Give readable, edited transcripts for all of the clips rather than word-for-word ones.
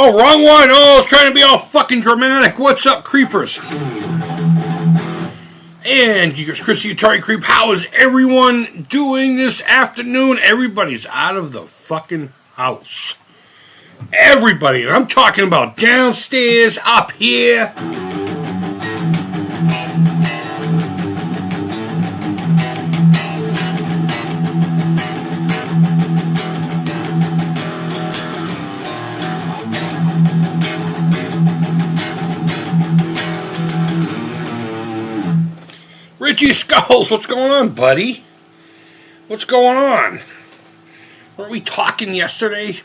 Oh, wrong one. Oh, I was trying to be all fucking dramatic. What's up, creepers? And Chris the Atari Creep, how is everyone doing this afternoon? Everybody's out of the fucking house. Everybody. And I'm talking about downstairs, up here. Richie Skulls, what's going on, buddy? What's going on? Weren't we talking yesterday?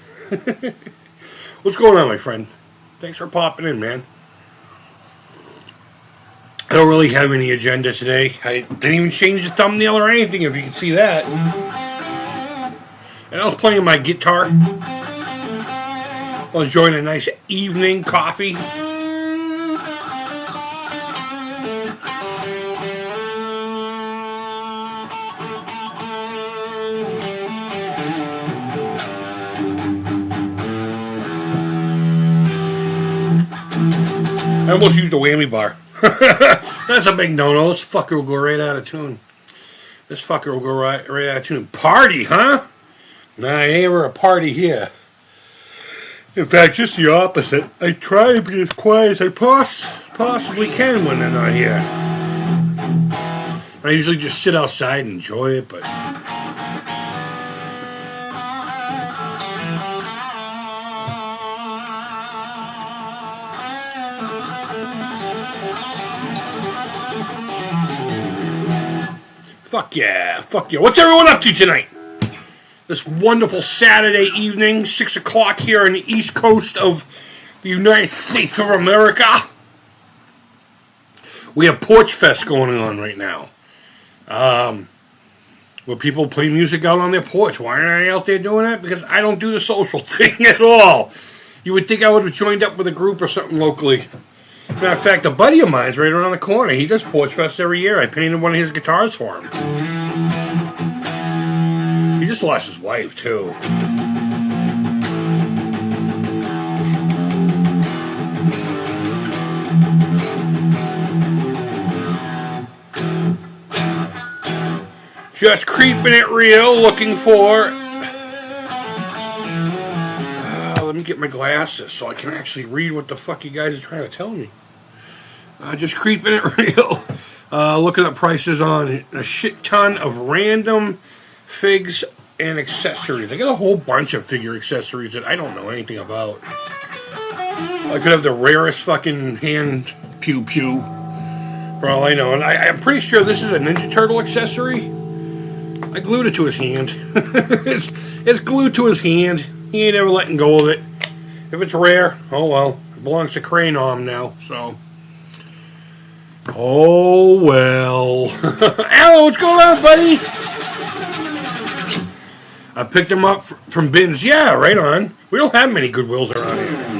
What's going on, my friend? Thanks for popping in, man. I don't really have any agenda today. I didn't even change the thumbnail or anything, if you can see that. And I was playing my guitar while enjoying a nice evening coffee. I almost used a whammy bar. That's a big no-no. This fucker will go right out of tune. This fucker will go right out of tune. Party, huh? Nah, ain't ever a party here. In fact, just the opposite. I try to be as quiet as I possibly can when they're not here. I usually just sit outside and enjoy it, but... Fuck yeah, fuck yeah. What's everyone up to tonight? This wonderful Saturday evening, 6 o'clock here on the east coast of the United States of America. We have Porch Fest going on right now. Where people play music out on their porch. Why aren't I out there doing that? Because I don't do the social thing at all. You would think I would have joined up with a group or something locally. Matter of fact, a buddy of mine's right around the corner. He does Porch Fest every year. I painted one of his guitars for him. He just lost his wife, too. Just creeping it real, looking for... let me get my glasses so I can actually read what the fuck you guys are trying to tell me. Just creeping it real. Looking up prices on a shit ton of random figs and accessories. I got a whole bunch of figure accessories that I don't know anything about. I could have the rarest fucking hand pew-pew for all I know. And I'm pretty sure this is a Ninja Turtle accessory. I glued it to his hand. It's glued to his hand. He ain't ever letting go of it. If it's rare, oh well. It belongs to Cranom now, so... Oh, well. Alan, what's going on, buddy? I picked them up from bins. Yeah, right on. We don't have many Goodwills around here.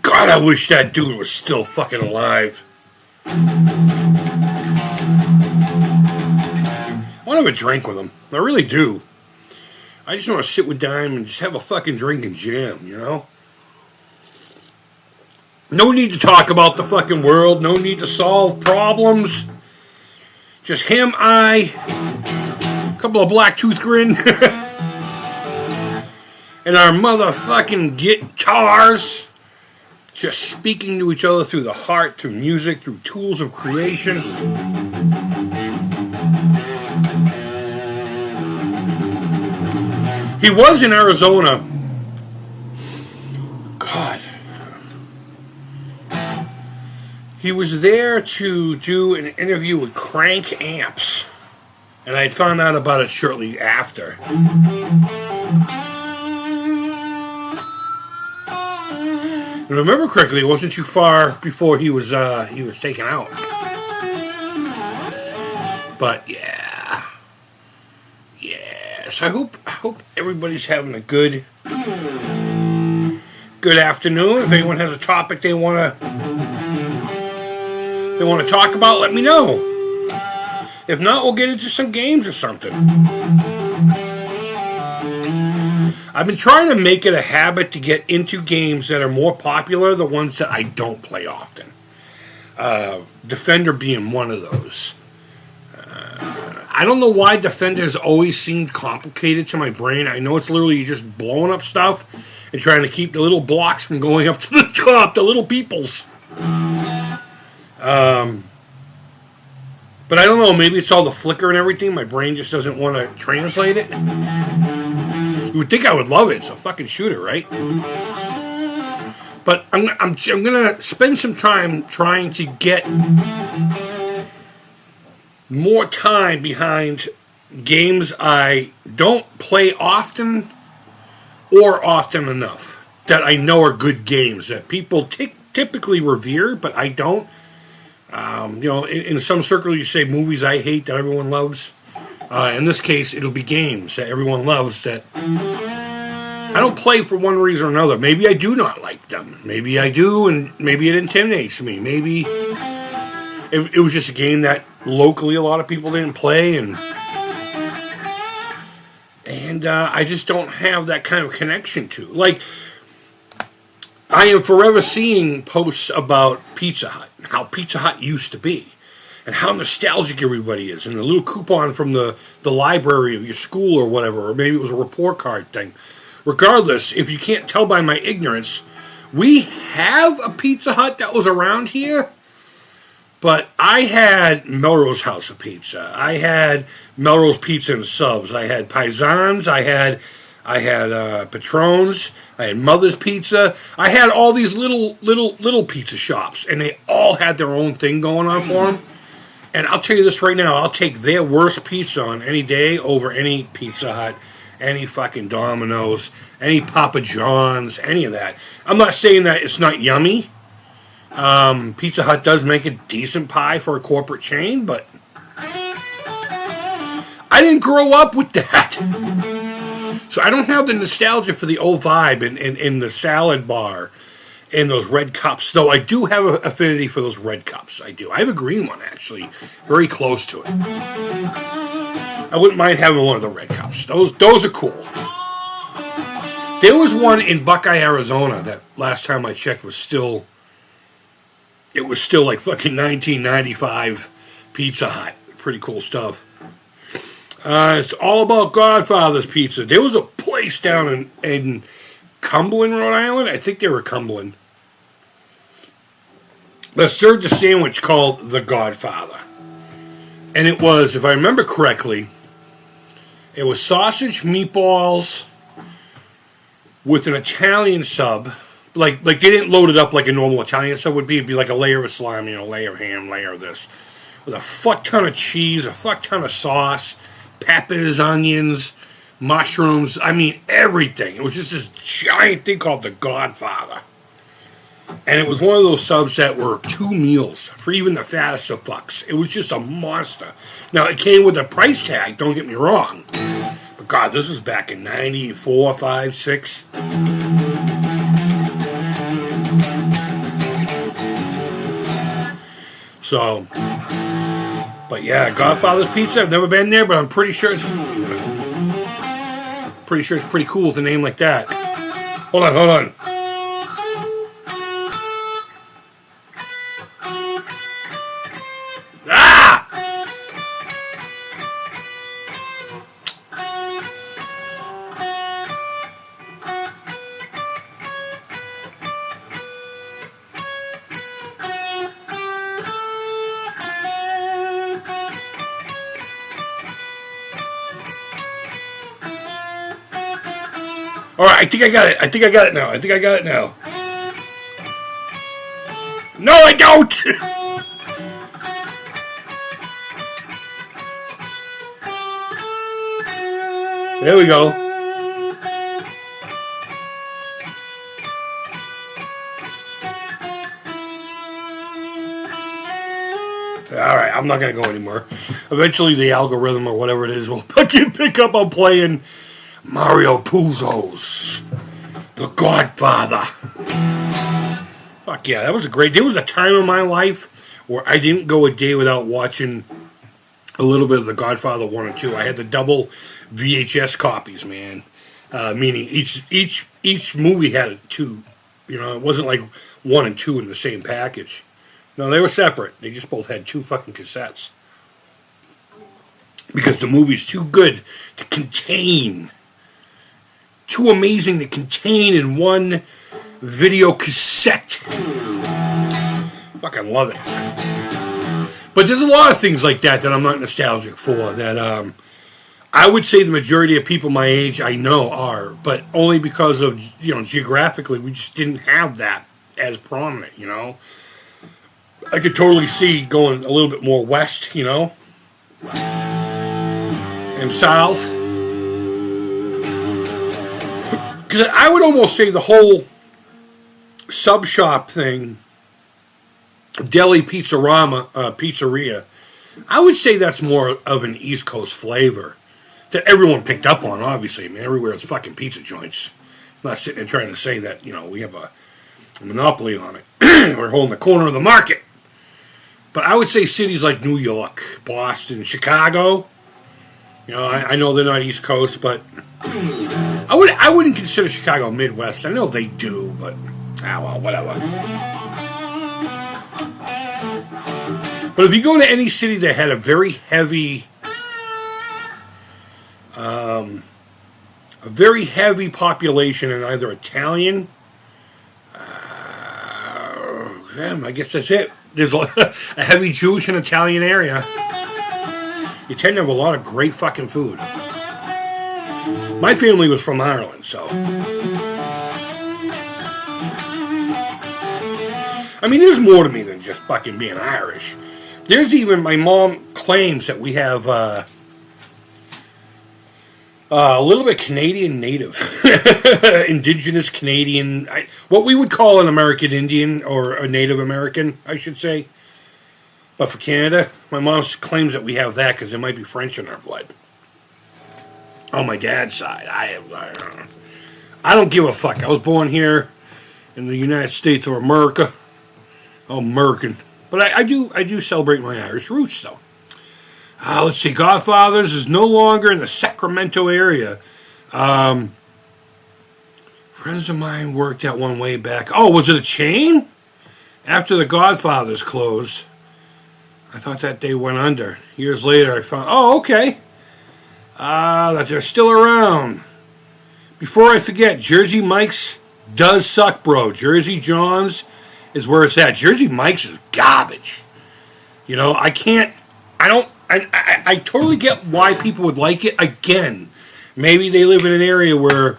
God, I wish that dude was still fucking alive. I want to have a drink with him. I really do. I just want to sit with Dime and just have a fucking drink and jam, you know? No need to talk about the fucking world. No need to solve problems. Just him, a couple of black tooth grin. And our motherfucking guitars. Just speaking to each other through the heart, through music, through tools of creation. He was in Arizona. God. He was there to do an interview with Crank Amps. And I had found out about it shortly after. If I remember correctly, it wasn't too far before he was taken out. But yeah. Yes, I hope everybody's having a good afternoon. If anyone has a topic they want to talk about, let me know. If not, we'll get into some games or something. I've been trying to make it a habit to get into games that are more popular, the ones that I don't play often. Defender being one of those. I don't know why Defender has always seemed complicated to my brain. I know it's literally just blowing up stuff and trying to keep the little blocks from going up to the top, the little peoples. But I don't know, maybe it's all the flicker and everything. My brain just doesn't want to translate it. You would think I would love it. It's a fucking shooter, right? But I'm going to spend some time trying to get more time behind games I don't play often or often enough that I know are good games that people typically revere, but I don't. In some circles you say movies I hate that everyone loves. In this case, it'll be games that everyone loves that I don't play for one reason or another. Maybe I do not like them. Maybe I do, and maybe it intimidates me. Maybe it was just a game that locally a lot of people didn't play, and I just don't have that kind of connection to. Like, I am forever seeing posts about Pizza Hut, how Pizza Hut used to be, and how nostalgic everybody is, and a little coupon from the library of your school or whatever, or maybe it was a report card thing. Regardless, if you can't tell by my ignorance, we have a Pizza Hut that was around here, but I had Melrose House of Pizza. I had Melrose Pizza and Subs. I had Paisans. I had Patrons. I had Mother's Pizza. I had all these little pizza shops, and they all had their own thing going on for them. And I'll tell you this right now, I'll take their worst pizza on any day over any Pizza Hut, any fucking Domino's, any Papa John's, any of that. I'm not saying that it's not yummy. Pizza Hut does make a decent pie for a corporate chain, but I didn't grow up with that. So I don't have the nostalgia for the old vibe in the salad bar and those red cups. Though I do have an affinity for those red cups. I do. I have a green one, actually. Very close to it. I wouldn't mind having one of the red cups. Those are cool. There was one in Buckeye, Arizona that last time I checked was still... It was still like fucking 1995 Pizza Hut. Pretty cool stuff. It's all about Godfather's Pizza. There was a place down in Cumberland, Rhode Island. I think they were Cumberland. That served a sandwich called The Godfather. And it was, if I remember correctly, it was sausage, meatballs, with an Italian sub. Like they didn't load it up like a normal Italian sub would be. It'd be like a layer of salami, a layer of ham, layer of this. With a fuck ton of cheese, a fuck ton of sauce, peppers, onions, mushrooms. I mean, everything. It was just this giant thing called The Godfather. And it was one of those subs that were 2 meals for even the fattest of fucks. It was just a monster. Now, it came with a price tag, don't get me wrong. But God, this was back in 94, 5, 6. So, but yeah, Godfather's Pizza. I've never been there, but I'm pretty sure it's pretty cool with a name like that. Hold on. Ah! All right, I think I got it now. No, I don't! There we go. All right, I'm not going to go anymore. Eventually, the algorithm or whatever it is will pick up on playing Mario Puzo's The Godfather. Fuck yeah, that was a great... There was a time in my life where I didn't go a day without watching a little bit of The Godfather 1 and 2. I had the double VHS copies, man. Meaning each movie had two. You know, it wasn't like 1 and 2 in the same package. No, they were separate. They just both had 2 fucking cassettes. Because the movie's too good to contain. Too amazing to contain in one video cassette. Fucking love it. But there's a lot of things like that I'm not nostalgic for. That I would say the majority of people my age I know are. But only because of, geographically, we just didn't have that as prominent, I could totally see going a little bit more west, and south. Because I would almost say the whole sub shop thing, deli pizzeria, I would say that's more of an East Coast flavor that everyone picked up on, obviously. I mean, everywhere it's fucking pizza joints. I'm not sitting there trying to say that, we have a monopoly on it. We're holding the corner of the market. But I would say cities like New York, Boston, Chicago. I know they're not East Coast, but I wouldn't consider Chicago Midwest. I know they do, but well, whatever. But if you go to any city that had a very heavy, population in either Italian, I guess that's it. There's a heavy Jewish and Italian area. You tend to have a lot of great fucking food. My family was from Ireland, so. I mean, there's more to me than just fucking being Irish. There's even, my mom claims that we have a little bit Canadian native. Indigenous Canadian. What we would call an American Indian, or a Native American, I should say. But for Canada, my mom claims that we have that because there might be French in our blood. On my dad's side. I don't give a fuck. I was born here in the United States of America. I'm American. But I do celebrate my Irish roots, though. Let's see. Godfather's is no longer in the Sacramento area. Friends of mine worked at one way back. Oh, was it a chain? After the Godfather's closed, I thought that they went under. Years later, I found, okay, that they're still around. Before I forget, Jersey Mike's does suck, bro. Jersey John's is where it's at. Jersey Mike's is garbage. I totally get why people would like it. Again, maybe they live in an area where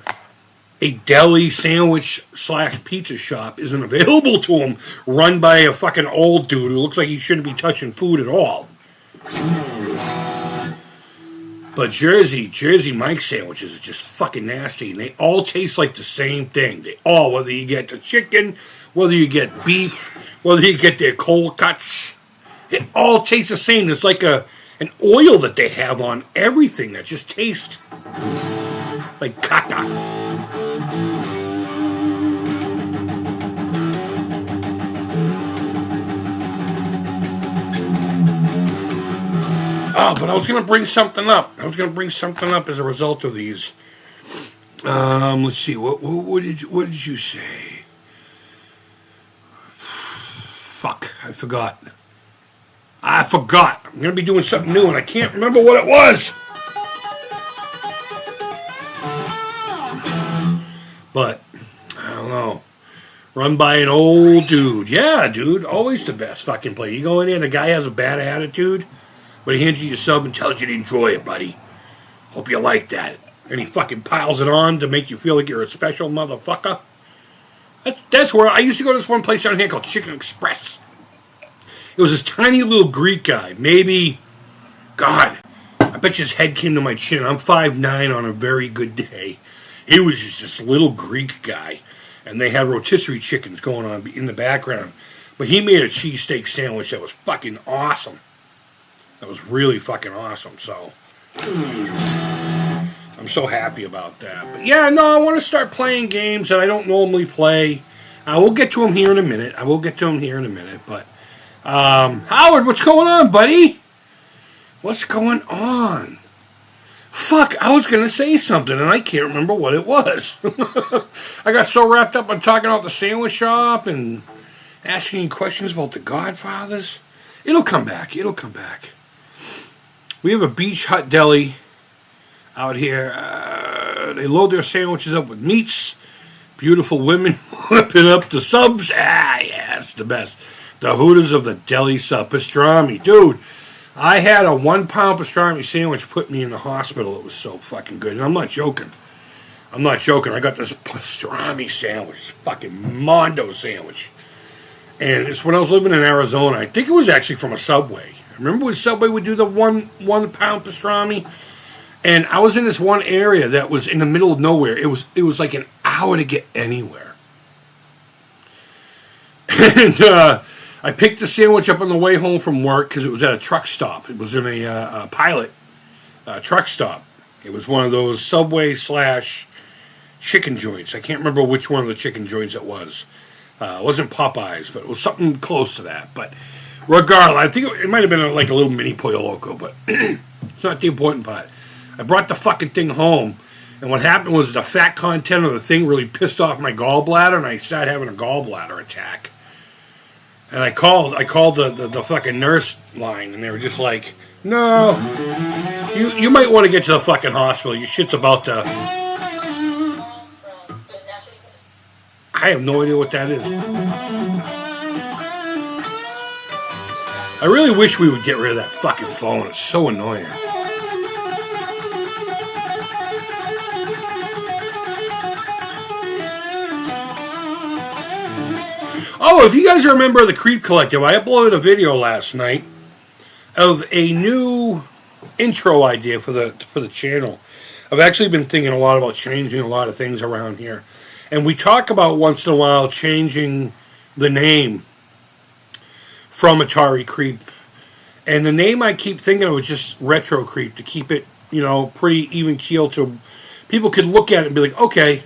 a deli sandwich / pizza shop isn't available to them, run by a fucking old dude who looks like he shouldn't be touching food at all. But Jersey Mike's sandwiches are just fucking nasty, and they all taste like the same thing. Whether you get the chicken, whether you get beef, whether you get their cold cuts, it all tastes the same. There's like an oil that they have on everything that just tastes like caca. But I was going to bring something up. As a result of these. Let's see. What did you say? Fuck. I forgot. I'm going to be doing something new, and I can't remember what it was. But, I don't know. Run by an old dude. Yeah, dude. Always the best fucking play. You go in there, and the guy has a bad attitude, but he hands you your sub and tells you to enjoy it, buddy. Hope you like that. And he fucking piles it on to make you feel like you're a special motherfucker. That's where I used to go to this one place down here called Chicken Express. It was this tiny little Greek guy. Maybe, God, I bet you his head came to my chin. I'm 5'9" on a very good day. He was just this little Greek guy. And they had rotisserie chickens going on in the background. But he made a cheesesteak sandwich that was fucking awesome. That was really fucking awesome. So I'm so happy about that. But yeah, no, I want to start playing games that I don't normally play. I will get to them here in a minute. But Howard, what's going on, buddy? What's going on? Fuck, I was going to say something, and I can't remember what it was. I got so wrapped up on talking about the sandwich shop and asking you questions about the Godfathers. It'll come back. We have a Beach Hut Deli out here. They load their sandwiches up with meats. Beautiful women whipping up the subs. Yeah, it's the best. The Hooters of the deli sub. Pastrami. Dude, I had a 1 pound pastrami sandwich put me in the hospital. It was so fucking good. And I'm not joking. I got this pastrami sandwich. Fucking Mondo sandwich. And it's when I was living in Arizona. I think it was actually from a Subway. Remember when Subway would do the one pound pastrami? And I was in this one area that was in the middle of nowhere. It was like an hour to get anywhere. And I picked the sandwich up on the way home from work because it was at a truck stop. It was in a Pilot truck stop. It was one of those Subway / chicken joints. I can't remember which one of the chicken joints it was. It wasn't Popeyes, but it was something close to that. But regardless, I think it might have been like a little mini Pollo Loco, but it's not the important part. I brought the fucking thing home, and what happened was the fat content of the thing really pissed off my gallbladder, and I started having a gallbladder attack. And I called the fucking nurse line, and they were just like, no, you might want to get to the fucking hospital. Your shit's about to... I have no idea what that is. I really wish we would get rid of that fucking phone. It's so annoying. Oh, if you guys remember the Creep Collective, I uploaded a video last night of a new intro idea for the channel. I've actually been thinking a lot about changing a lot of things around here. And we talk about once in a while changing the name from Atari Creep. And the name I keep thinking of is just Retro Creep to keep it, pretty even keel to people could look at it and be like, okay,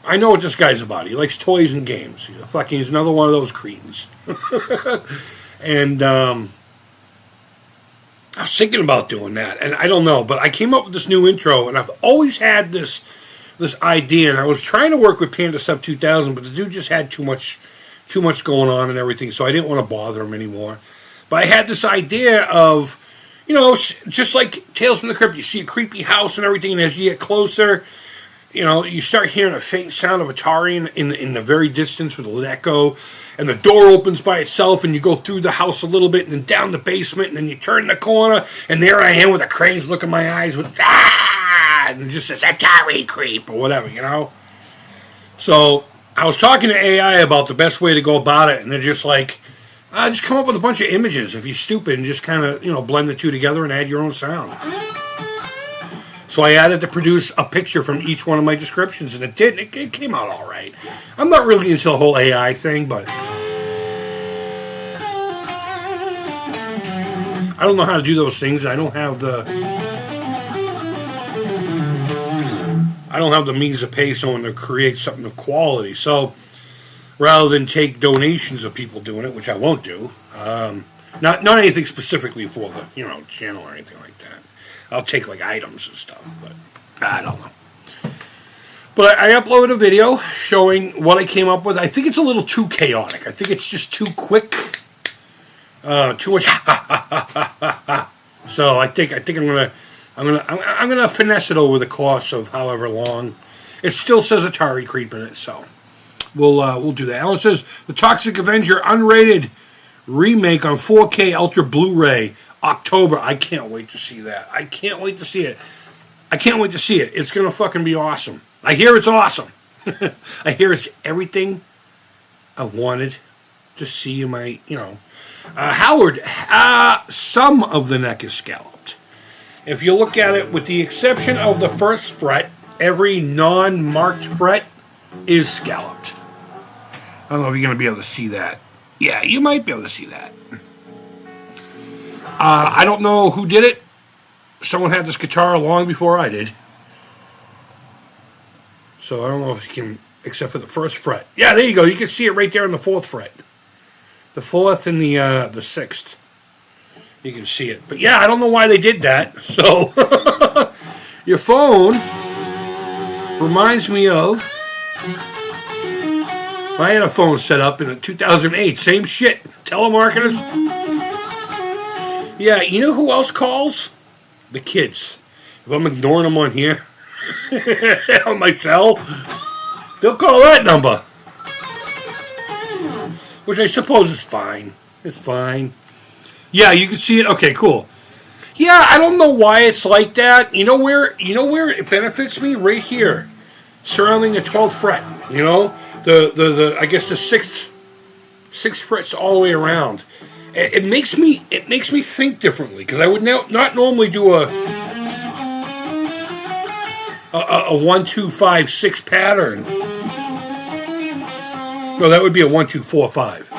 I know what this guy's about. He likes toys and games. He's another one of those cretins. And I was thinking about doing that, and I don't know, but I came up with this new intro, and I've always had this idea, and I was trying to work with Panda Sub 2000, but the dude just had too much going on and everything, so I didn't want to bother him anymore. But I had this idea of, just like Tales from the Crypt, you see a creepy house and everything, and as you get closer, you start hearing a faint sound of Atari in the very distance with a little echo, and the door opens by itself, and you go through the house a little bit, and then down the basement, and then you turn the corner, and there I am with a crazed look in my eyes with, and it just says, Atari Creep, or whatever, So, I was talking to AI about the best way to go about it, and they're just like, just come up with a bunch of images if you're stupid, and just kind of, blend the two together and add your own sound. So I added to produce a picture from each one of my descriptions, and it did. It came out all right. I'm not really into the whole AI thing, but I don't know how to do those things. I don't have the means to pay someone to create something of quality. So rather than take donations of people doing it, which I won't do, not anything specifically for the channel or anything like that. I'll take like items and stuff, but I don't know. But I uploaded a video showing what I came up with. I think it's a little too chaotic. I think it's just too quick, too much. So I think I'm gonna finesse it over the course of however long. It still says Atari Creep in it, so we'll do that. Alan says the Toxic Avenger unrated remake on 4K Ultra Blu-ray. October. I can't wait to see that. I can't wait to see it. It's going to fucking be awesome. I hear it's awesome. I hear it's everything I've wanted to see in my, Howard, some of the neck is scalloped. If you look at it, with the exception of the first fret, every non-marked fret is scalloped. I don't know if you're going to be able to see that. Yeah, you might be able to see that. I don't know who did it. Someone had this guitar long before I did. So I don't know if you can, except for the first fret. Yeah, there you go. You can see it right there on the 4th fret. The 4th and the 6th. You can see it. But yeah, I don't know why they did that. So, your phone reminds me of... I had a phone set up in 2008. Same shit. Telemarketers. Yeah, you know who else calls? The kids. If I'm ignoring them on here, on my cell, they'll call that number. Which I suppose is fine. It's fine. Yeah, you can see it. Okay, cool. Yeah, I don't know why it's like that. You know where it benefits me? Right here. Surrounding the 12th fret. You know? The I guess the 6th frets all the way around. It makes me think differently, because I would not normally do a 1 2 5 6 pattern. No, that would be a 1 2 4 5.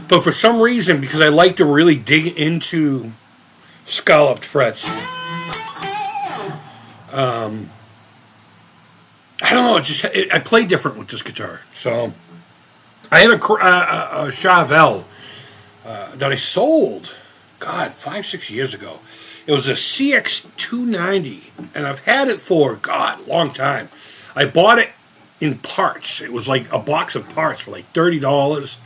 But for some reason, because I like to really dig into scalloped frets, I don't know. I play different with this guitar. So I had a Chevelle that I sold, 5-6 years ago. It was a CX290, and I've had it for a long time. I bought it in parts. It was like a box of parts for like $30,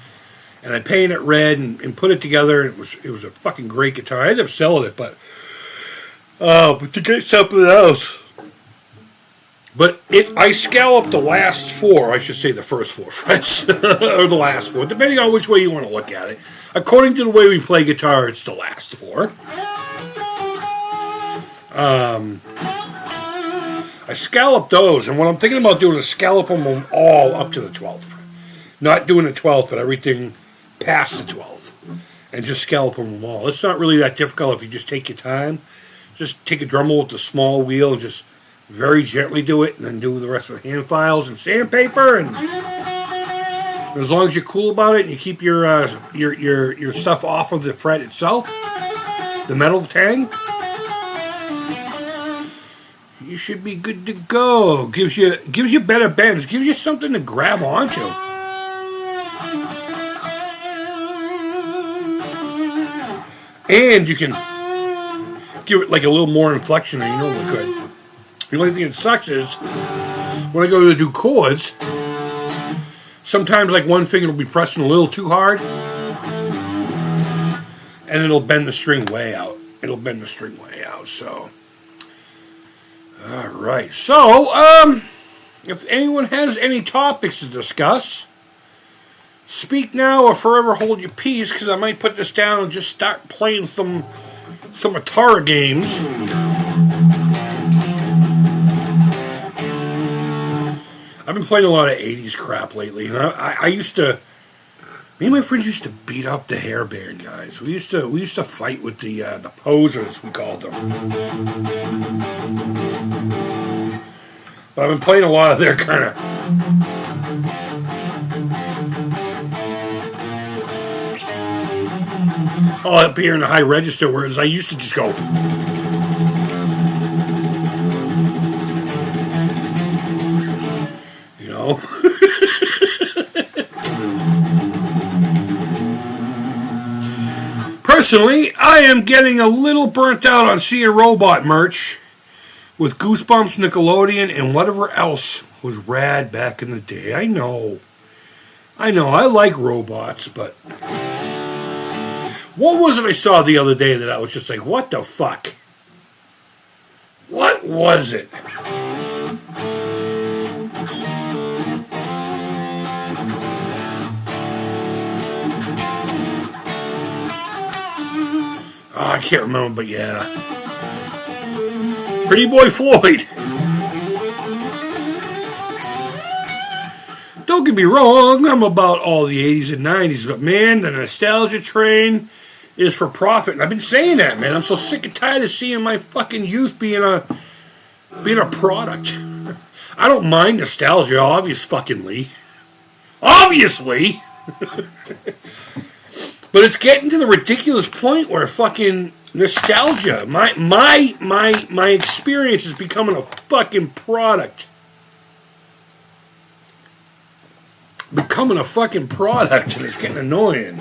and I painted it red and put it together. It was a fucking great guitar. I ended up selling it, but to get something else. But I scalloped the last 4, I should say the first 4 frets, or the last 4, depending on which way you want to look at it. According to the way we play guitar, it's the last 4. I scalloped those, and what I'm thinking about doing is scallop them all up to the 12th fret. Not doing the 12th, but everything past the 12th. And just scallop them all. It's not really that difficult if you just take your time. Just take a Dremel with the small wheel and just very gently do it, and then do the rest with hand files and sandpaper. And as long as you're cool about it and you keep your stuff off of the fret itself, the metal tang, you should be good to go. Gives you better bends. Gives you something to grab onto. And you can give it like a little more inflection than you normally could. The only thing that sucks is when I go to do chords, sometimes like one finger will be pressing a little too hard, and it'll bend the string way out. So, all right. So, if anyone has any topics to discuss, speak now or forever hold your peace, because I might put this down and just start playing some Atari games. I've been playing a lot of 80s crap lately, and I used to... Me and my friends used to beat up the hairband guys. We used to fight with the posers, we called them. But I've been playing a lot of their kind of... all up here in the high register, whereas I used to just go... Personally, I am getting a little burnt out on seeing robot merch with Goosebumps, Nickelodeon, and whatever else was rad back in the day. I know, I like robots, but what was it I saw the other day that I was just like, what the fuck? What was it? Oh, I can't remember, but yeah. Pretty Boy Floyd. Don't get me wrong, I'm about all the 80s and 90s, but man, the nostalgia train is for profit. And I've been saying that, man. I'm so sick and tired of seeing my fucking youth being a product. I don't mind nostalgia, obviously. Obviously! But it's getting to the ridiculous point where fucking nostalgia, my experience is becoming a fucking product. Becoming a fucking product, and it's getting annoying.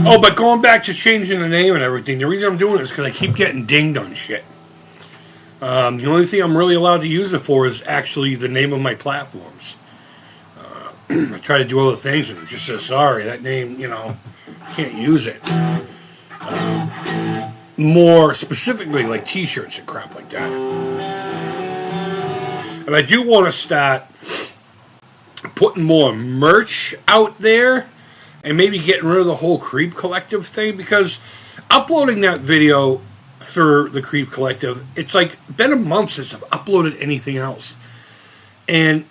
Oh, but going back to changing the name and everything, the reason I'm doing it is because I keep getting dinged on shit. The only thing I'm really allowed to use it for is actually the name of my platforms. I try to do other things and it just says, sorry, that name, can't use it. More specifically, like t-shirts and crap like that. And I do want to start putting more merch out there. And maybe getting rid of the whole Creep Collective thing, because uploading that video for the Creep Collective, it's like been a month since I've uploaded anything else. And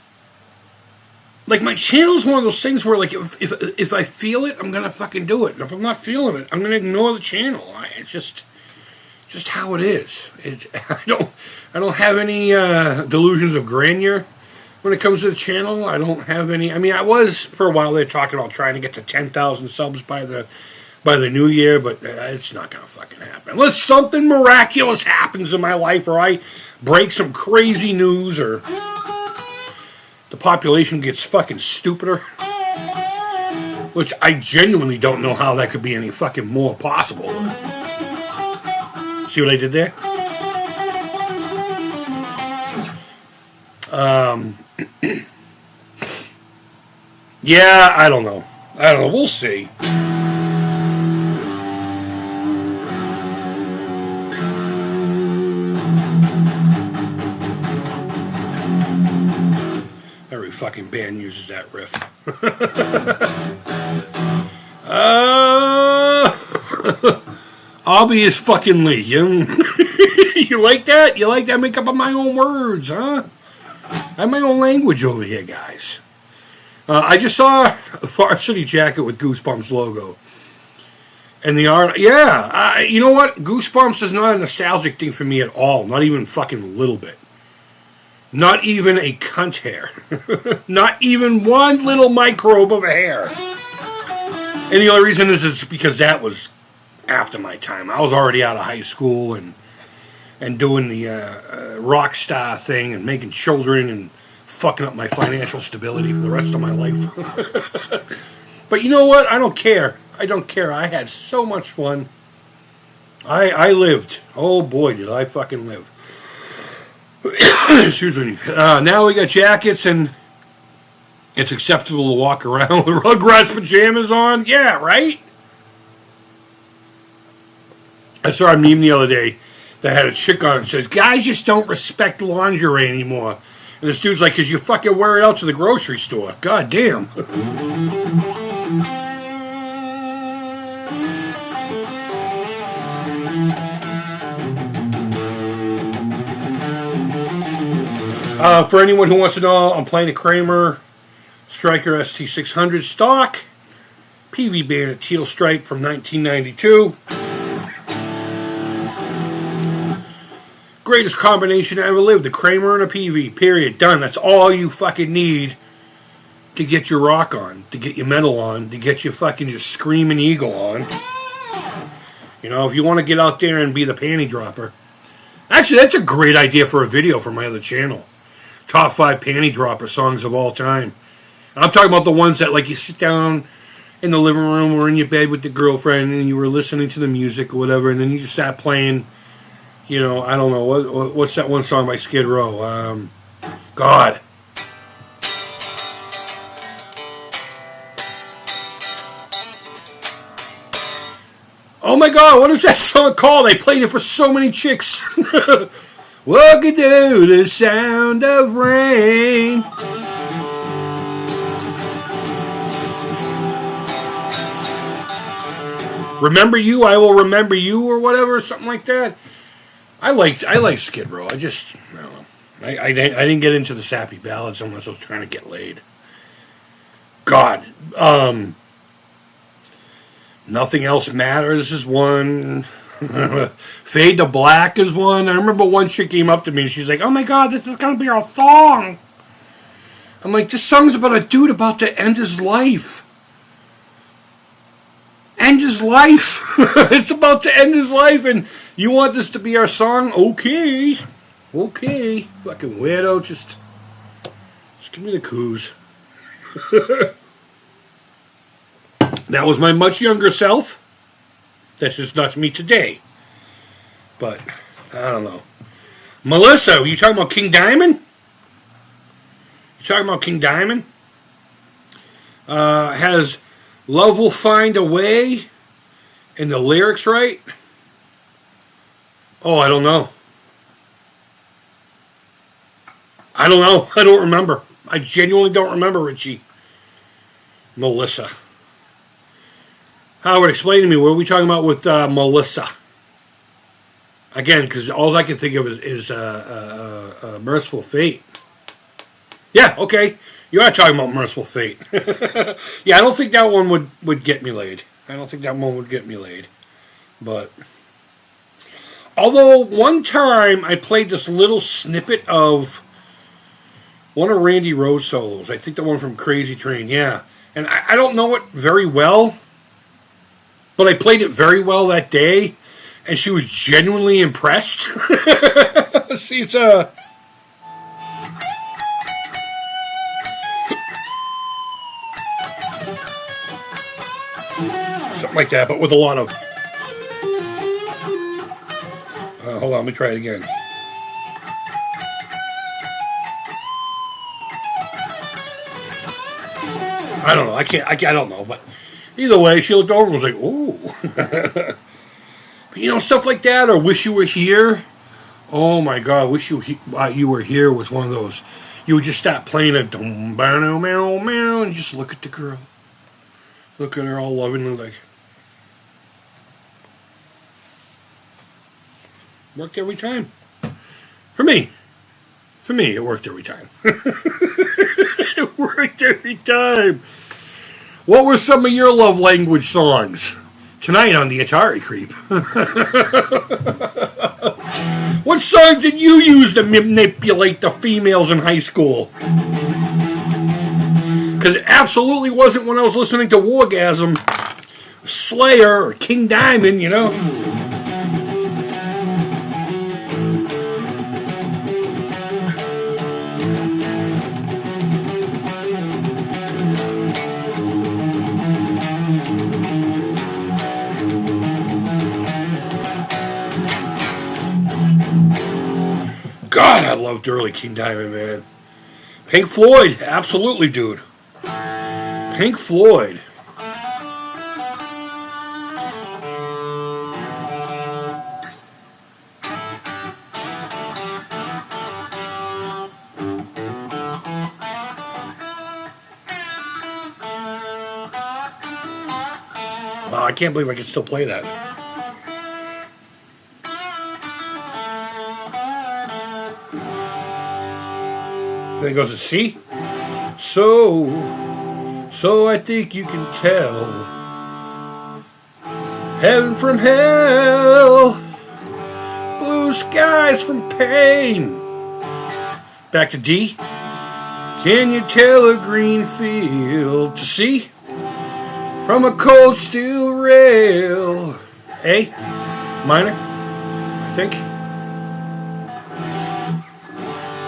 like my channel is one of those things where like if I feel it, I'm gonna fucking do it. And if I'm not feeling it, I'm gonna ignore the channel. It's just how it is. I don't have any delusions of grandeur. When it comes to the channel, I don't have any. I mean, I was for a while there talking about trying to get to 10,000 subs by the new year, but it's not gonna fucking happen unless something miraculous happens in my life, or I break some crazy news, or the population gets fucking stupider. Which I genuinely don't know how that could be any fucking more possible. See what I did there? Yeah, I don't know. We'll see. Every fucking band uses that riff. Obby is fucking Lee. You like that? You like that? Make up of my own words, huh? I have my own language over here, guys. I just saw a Varsity jacket with Goosebumps logo. And the art, yeah. You know what? Goosebumps is not a nostalgic thing for me at all. Not even fucking a little bit. Not even a cunt hair. Not even one little microbe of a hair. And the only reason is because that was after my time. I was already out of high school and doing the rock star thing and making children and fucking up my financial stability for the rest of my life. But you know what? I don't care. I had so much fun. I lived. Oh boy, did I fucking live. Excuse me. Now we got jackets and it's acceptable to walk around with Rugrats pajamas on. Yeah, right? I saw a meme the other day that had a chick on it and says, guys just don't respect lingerie anymore. And this dude's like, because you fucking wear it out to the grocery store. God damn. For anyone who wants to know, I'm playing a Kramer Striker ST600 stock. PV Bandit Teal Stripe from 1992. Greatest combination I ever lived. A Kramer and a PV. Period. Done. That's all you fucking need to get your rock on. To get your metal on. To get your fucking just screaming eagle on. You know, if you want to get out there and be the panty dropper. Actually, that's a great idea for a video for my other channel. Top 5 panty dropper songs of all time. And I'm talking about the ones that, like, you sit down in the living room or in your bed with the girlfriend and you were listening to the music or whatever, and then you just start playing. You know, I don't know, what's that one song by Skid Row? God. Oh my God, what is that song called? They played it for so many chicks. Walking through the sound of rain. Remember you, I will remember you, or whatever, something like that. I like Skid Row. I don't know. I didn't get into the sappy ballads unless I was trying to get laid. God. Nothing Else Matters is one. Fade to Black is one. I remember one chick came up to me and she's like, oh my god, this is going to be our song. I'm like, this song's about a dude about to end his life. End his life. It's about to end his life and you want this to be our song? Okay. Okay. Fucking weirdo. Just give me the coos. That was my much younger self. That's just not me today. But, I don't know. Melissa, are you talking about King Diamond? You talking about King Diamond? Has Love Will Find a Way in the lyrics right? Oh, I don't know. I don't know. I don't remember. I genuinely don't remember, Richie. Melissa. Howard, explain to me, what are we talking about with Melissa? Again, because all I can think of is Merciful Fate. Yeah, okay. You are talking about Merciful Fate. Yeah, I don't think that one would get me laid. I don't think that one would get me laid. But, although one time I played this little snippet of one of Randy Rhoads' solos. I think the one from Crazy Train, yeah. And I don't know it very well, but I played it very well that day, and she was genuinely impressed. She's something like that, but with a lot of. Hold on, let me try it again. I don't know. I don't know, but either way, she looked over and was like, "Ooh." But you know, stuff like that, or "Wish You Were Here." Oh my God, "Wish You Were Here" was one of those. You would just stop playing it, and just look at the girl, look at her all lovingly, like. Worked every time. For me, it worked every time. It worked every time. What were some of your love language songs? Tonight on the Atari Creep. What song did you use to manipulate the females in high school? Because it absolutely wasn't when I was listening to Wargasm, Slayer, or King Diamond, you know. God, I loved early King Diamond, man. Pink Floyd, absolutely, dude. Pink Floyd. Wow, I can't believe I can still play that. Then it goes to C. So I think you can tell. Heaven from hell, blue skies from pain. Back to D. Can you tell a green field to C? From a cold steel rail. A minor, I think.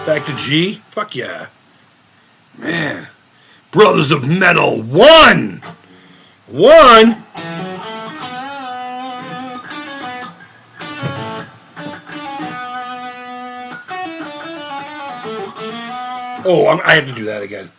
Back to G. Fuck yeah. Man. Brothers of Metal 1. Oh, I had to do that again.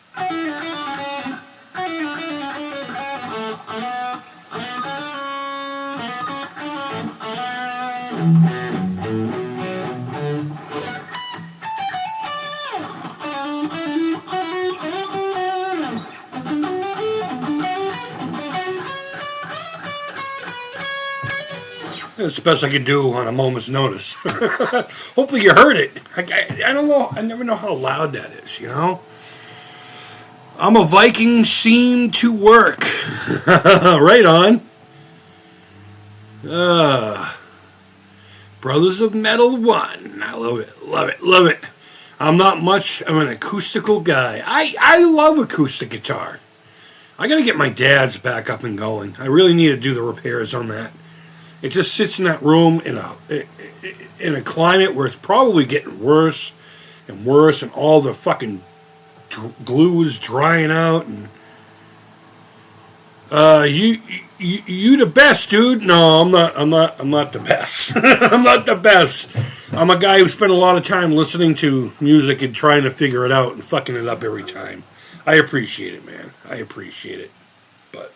That's the best I can do on a moment's notice. Hopefully you heard it. I don't know. I never know how loud that is, you know? I'm a Viking, seem to work. Right on. Brothers of Metal 1. I love it, love it, love it. I'm not much of an acoustical guy. I love acoustic guitar. I gotta get my dad's back up and going. I really need to do the repairs on that. It just sits in that room in a climate where it's probably getting worse and worse, and all the fucking glue is drying out. And you the best, dude. No, I'm not the best. I'm not the best. I'm a guy who spent a lot of time listening to music and trying to figure it out and fucking it up every time. I appreciate it, man. I appreciate it. But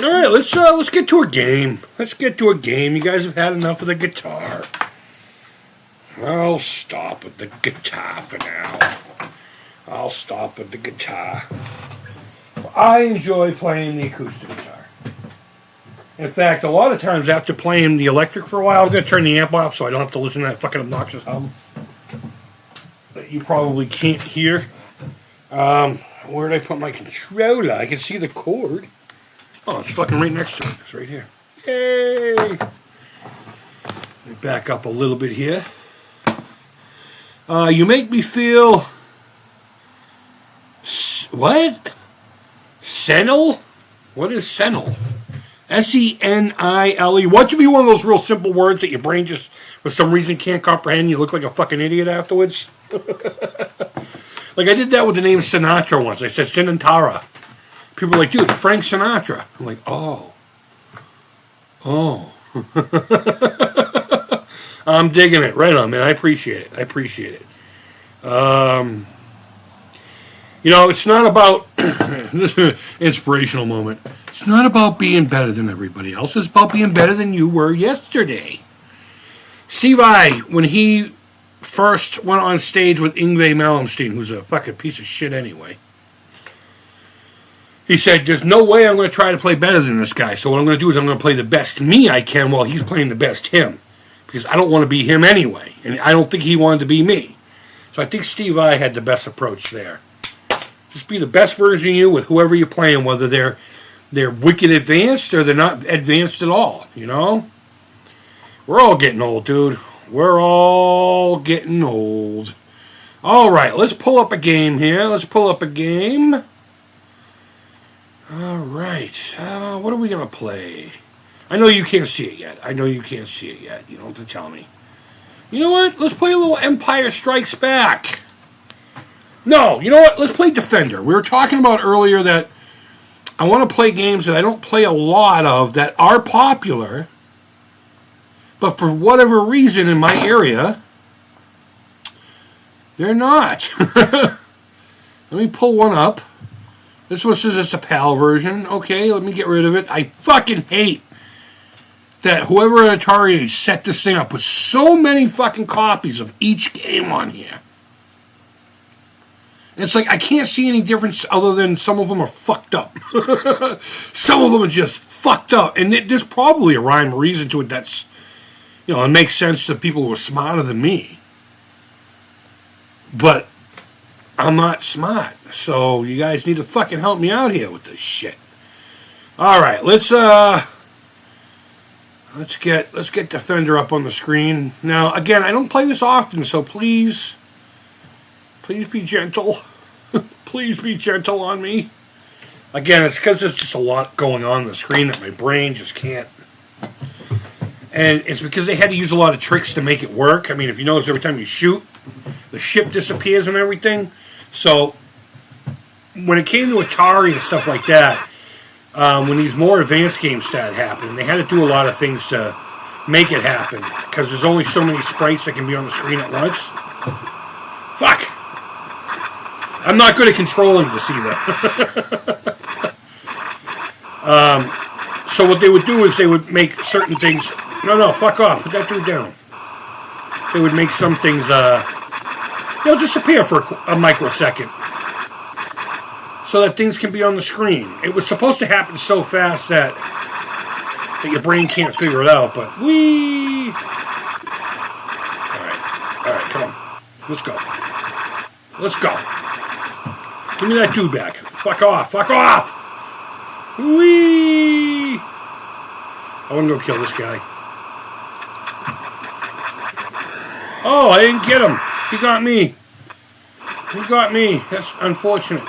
all right, let's get to a game. Let's get to a game. You guys have had enough of the guitar. I'll stop with the guitar for now. I'll stop with the guitar. I enjoy playing the acoustic guitar. In fact, a lot of times after playing the electric for a while, I'm going to turn the amp off so I don't have to listen to that fucking obnoxious hum that you probably can't hear. Where did I put my controller? I can see the cord. Oh, it's fucking right next to it. It's right here. Yay! Let me back up a little bit here. You make me feel... What? Senile? What is senile? Senile. What should be one of those real simple words that your brain just, for some reason, can't comprehend? You look like a fucking idiot afterwards. Like I did that with the name Sinatra once. I said Sinatra. People were like, dude, Frank Sinatra. I'm like, oh. I'm digging it. Right on, man. I appreciate it. It's not about... This is an inspirational moment. It's not about being better than everybody else. It's about being better than you were yesterday. Steve Vai, when he first went on stage with Yngwie Malmsteen, who's a fucking piece of shit anyway, he said, there's no way I'm going to try to play better than this guy. So what I'm going to do is I'm going to play the best me I can while he's playing the best him. Because I don't want to be him anyway. And I don't think he wanted to be me. So I think Steve Vai had the best approach there. Just be the best version of you with whoever you're playing, whether they're wicked advanced or they're not advanced at all, you know? We're all getting old, dude. We're all getting old. All right, let's pull up a game here. All right. What are we going to play? I know you can't see it yet. You don't have to tell me. You know what? Let's play a little Empire Strikes Back. No, you know what? Let's play Defender. We were talking about earlier that I want to play games that I don't play a lot of that are popular, but for whatever reason in my area, they're not. Let me pull one up. This one says it's a PAL version. Okay, let me get rid of it. I fucking hate that whoever at Atari set this thing up with so many fucking copies of each game on here. It's like I can't see any difference other than some of them are fucked up. Some of them are just fucked up. And there's probably a rhyme or reason to it that's, it makes sense to people who are smarter than me. But I'm not smart. So you guys need to fucking help me out here with this shit. All right, let's get Defender up on the screen. Now, again, I don't play this often, so please be gentle. Please be gentle on me. Again, it's because there's just a lot going on the screen that my brain just can't. And it's because they had to use a lot of tricks to make it work. I mean, if you notice, every time you shoot, the ship disappears and everything. So, when it came to Atari and stuff like that, when these more advanced games started happening, they had to do a lot of things to make it happen. Because there's only so many sprites that can be on the screen at once. Fuck! I'm not good at controlling this either. So what they would do is they would make certain things... No, fuck off. Put that dude down. They would make some things, disappear for a microsecond. So that things can be on the screen. It was supposed to happen so fast that your brain can't figure it out, but Alright, come on. Let's go. Give me that dude back. Fuck off. Fuck off. Whee! I want to go kill this guy. Oh, I didn't get him. He got me. He got me. That's unfortunate.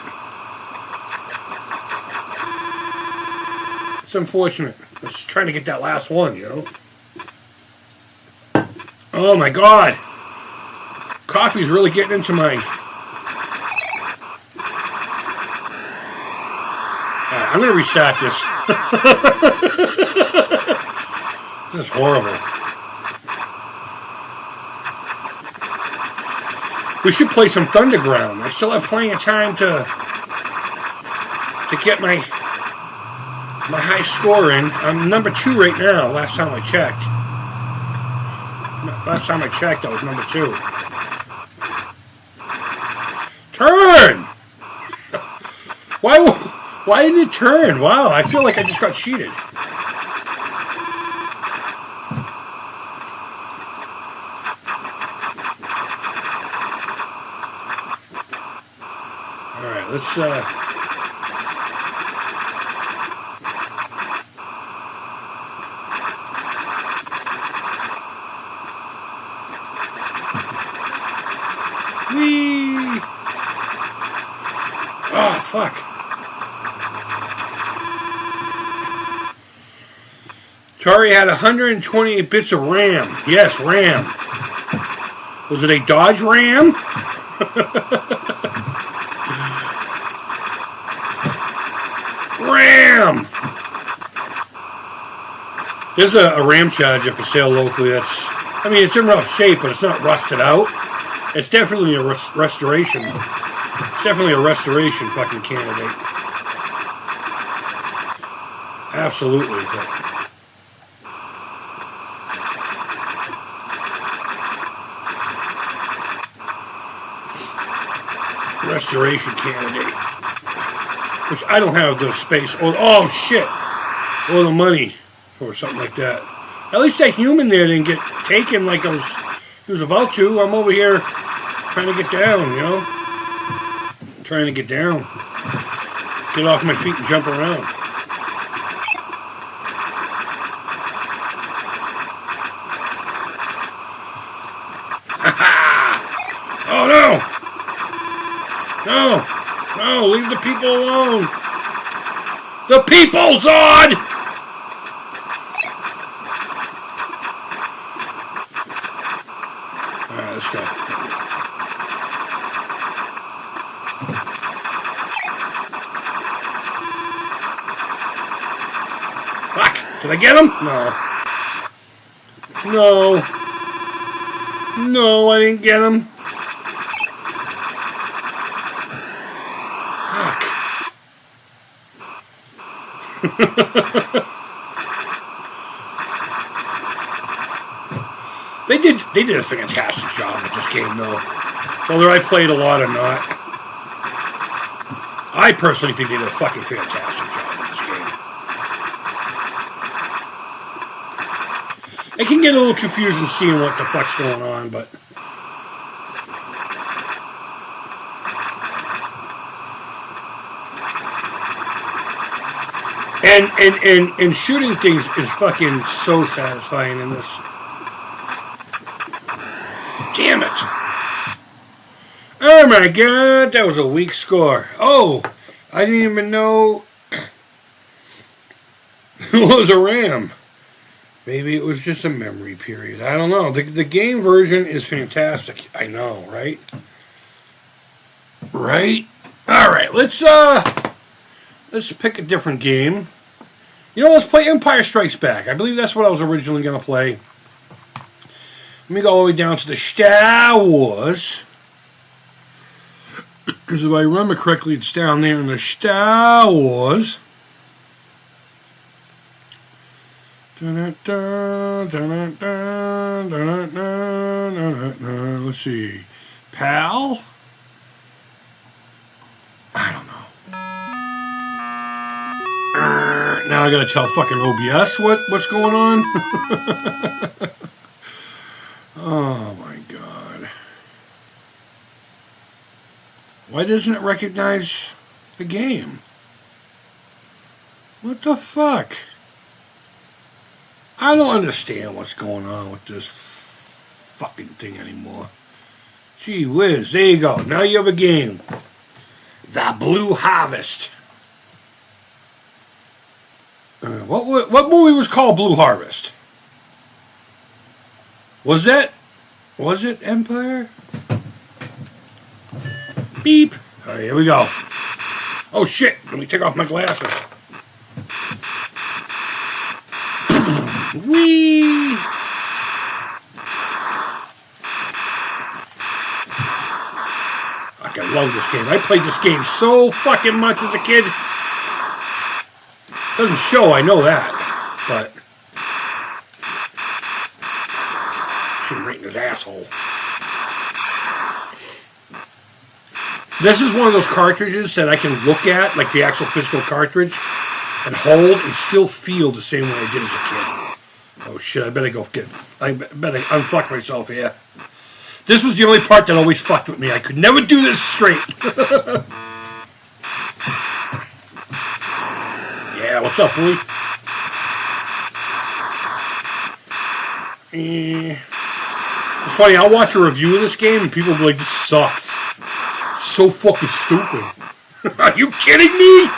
It's unfortunate. I was just trying to get that last one, you know? Oh my god. Coffee's really getting into my... I'm going to restart this. This is horrible. We should play some Thunderground. I still have plenty of time to get my high score in. I'm number 2 right now, last time I checked. Last time I checked, I was number 2. Turn! Why didn't it turn? Wow, I feel like I just got cheated. Alright, let's Whee! Oh, fuck. Atari had 128 bits of RAM. Yes, RAM. Was it a Dodge Ram? RAM! There's a RAM charger for sale locally. I mean, it's in rough shape, but it's not rusted out. It's definitely a restoration. It's definitely a restoration fucking candidate. Absolutely. But restoration candidate. Which I don't have the space or oh shit or the money for something like that. At least that human there didn't get taken like he was about to. I'm over here trying to get down, you know? Trying to get down. Get off my feet and jump around. Oh no! No! No, leave the people alone! The people, Zod! Alright, let's go. Fuck! Did I get him? No. No. No, I didn't get him. They did a fantastic job with this game, though. Whether I played a lot or not, I personally think they did a fucking fantastic job with this game. It can get a little confusing seeing what the fuck's going on, but and shooting things is fucking so satisfying in this. Damn it! Oh my god, that was a weak score. Oh, I didn't even know it was a RAM. Maybe it was just a memory period. I don't know. The game version is fantastic. I know, right? Right? Alright, let's pick a different game. You know, let's play Empire Strikes Back. I believe that's what I was originally going to play. Let me go all the way down to the Star Wars. Because if I remember correctly, it's down there in the Star Wars. Let's see. PAL? I don't know. Now I gotta tell fucking OBS what's going on. Oh my god. Why doesn't it recognize the game? What the fuck? I don't understand what's going on with this fucking thing anymore. Gee whiz, there you go. Now you have a game. The Blue Harvest. What movie was called Blue Harvest? Was it Empire? Beep. All right, here we go. Oh shit! Let me take off my glasses. Whee! I love this game. I played this game so fucking much as a kid. Doesn't show, I know that, but shooting right in his asshole. This is one of those cartridges that I can look at, like the actual physical cartridge, and hold and still feel the same way I did as a kid. Oh shit! I better unfuck myself here. This was the only part that always fucked with me. I could never do this straight. Yeah, what's up, boy? It's funny, I'll watch a review of this game and people will be like, this sucks. So fucking stupid. Are you kidding me?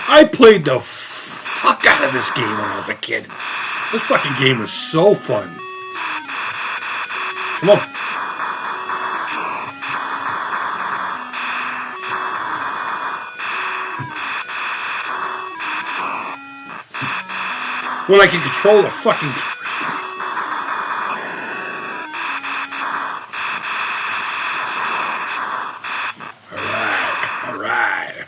I played the fuck out of this game when I was a kid. This fucking game was so fun. Come on. When I can control the fucking... Alright.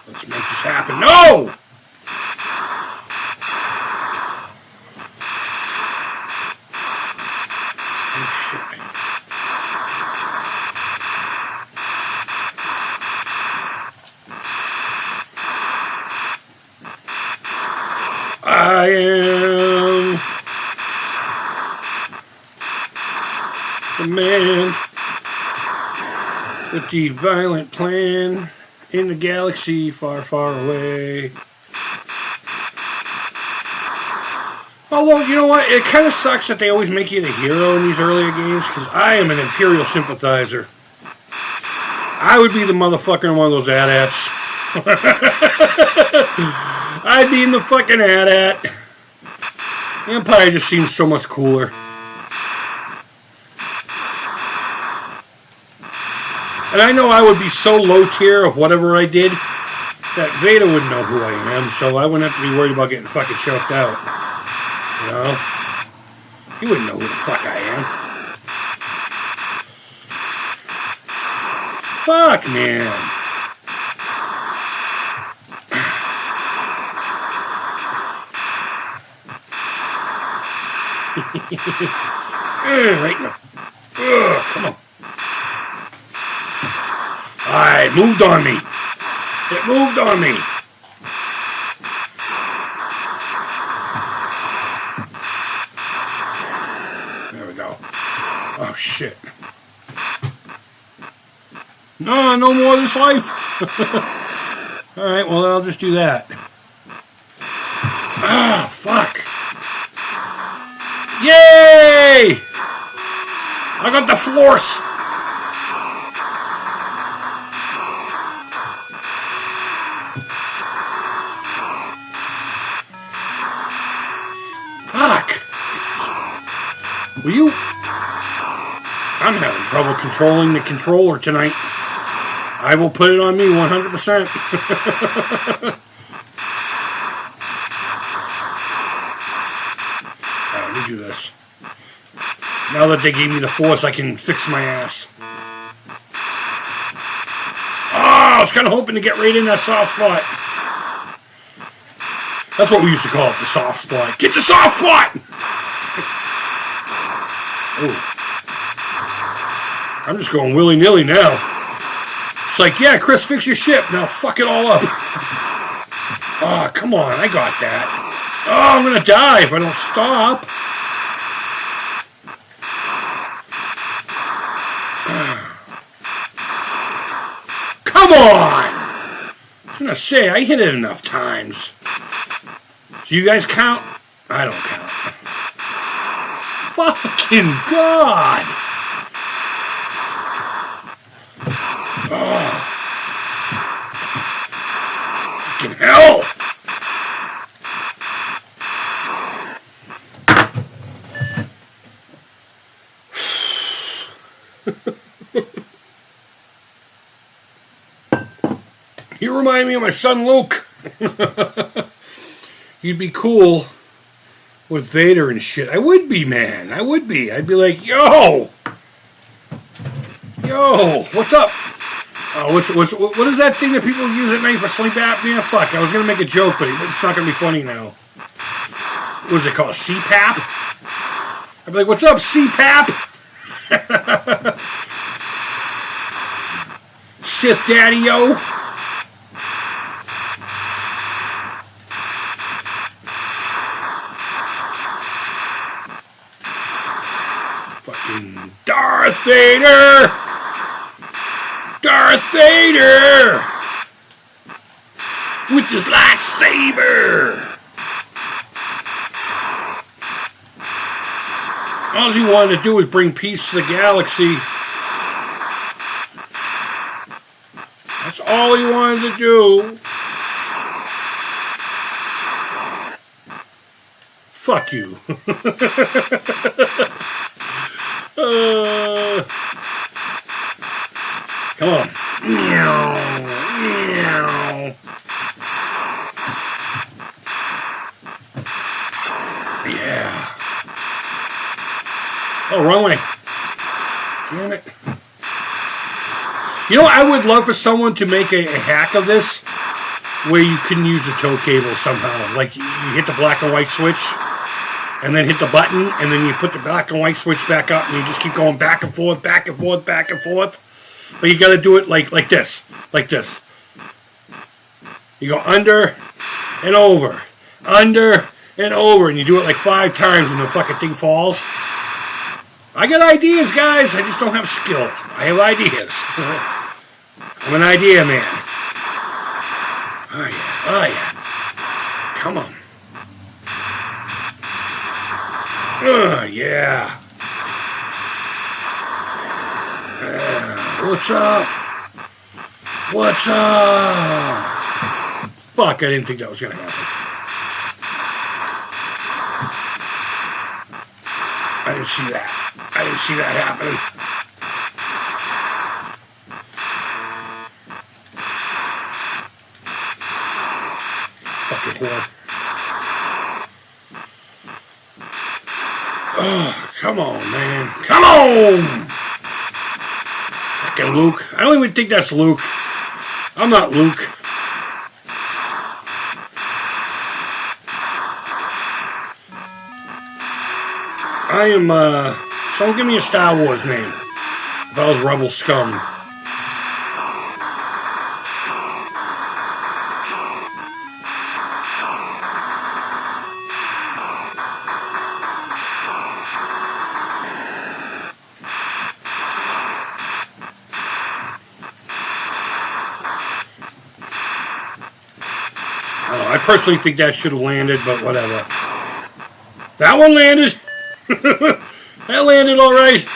Let's make this happen. No! I am the man with the violent plan in the galaxy far, far away. Although, you know what? It kind of sucks that they always make you the hero in these earlier games, because I am an Imperial sympathizer. I would be the motherfucker in one of those AT-ATs. I'd be in the fucking AT-AT. Empire just seems so much cooler. And I know I would be so low tier of whatever I did that Vader wouldn't know who I am, so I wouldn't have to be worried about getting fucking choked out. You know? He wouldn't know who the fuck I am. Fuck, man. Right now. Come on. Alright, moved on me. It moved on me. There we go. Oh, shit. No more of this life. Alright, well, I'll just do that. Ah, fuck. Yay! I got the force. Fuck. Will you? I'm having trouble controlling the controller tonight. I will put it on me 100%. Let me do this. Now that they gave me the force, I can fix my ass. Oh, I was kind of hoping to get right in that soft spot. That's what we used to call it, the soft spot. Get the soft spot! Oh. I'm just going willy-nilly now. It's like, yeah, Chris, fix your ship. Now fuck it all up. Oh, come on, I got that. Oh, I'm going to die if I don't stop. Come on! I was gonna say, I hit it enough times. Do you guys count? I don't count. Fucking God! Oh. Fucking hell! You remind me of my son Luke. He'd be cool with Vader and shit. I would be, man. I would be. I'd be like, yo, what's up? What is that thing that people use at night for sleep apnea? Fuck, I was gonna make a joke, but it's not gonna be funny now. What is it called? CPAP? I'd be like, what's up, CPAP? Sith Daddy-o. Fucking Darth Vader! Darth Vader! With his lightsaber! All he wanted to do was bring peace to the galaxy. That's all he wanted to do. Fuck you. Come on. Yeah. Oh, wrong way. Damn it. You know, I would love for someone to make a hack of this where you can use a tow cable somehow. Like, you hit the black and white switch and then hit the button, and then you put the black and white switch back up, and you just keep going back and forth, back and forth, back and forth. But you got to do it like this. Like this. You go under and over. Under and over. And you do it like 5 times when the fucking thing falls. I got ideas, guys. I just don't have skill. I have ideas. I'm an idea man. Oh, yeah. Oh, yeah. Come on. Yeah. What's up? What's up? Fuck, I didn't think that was going to happen. I didn't see that. I didn't see that happening. Fucking whore. Oh, come on, man. Come on! Fucking Luke. I don't even think that's Luke. I'm not Luke. I am, someone give me a Star Wars name. If I was Rebel Scum. I personally think that should have landed, but whatever. That one landed. That landed all right.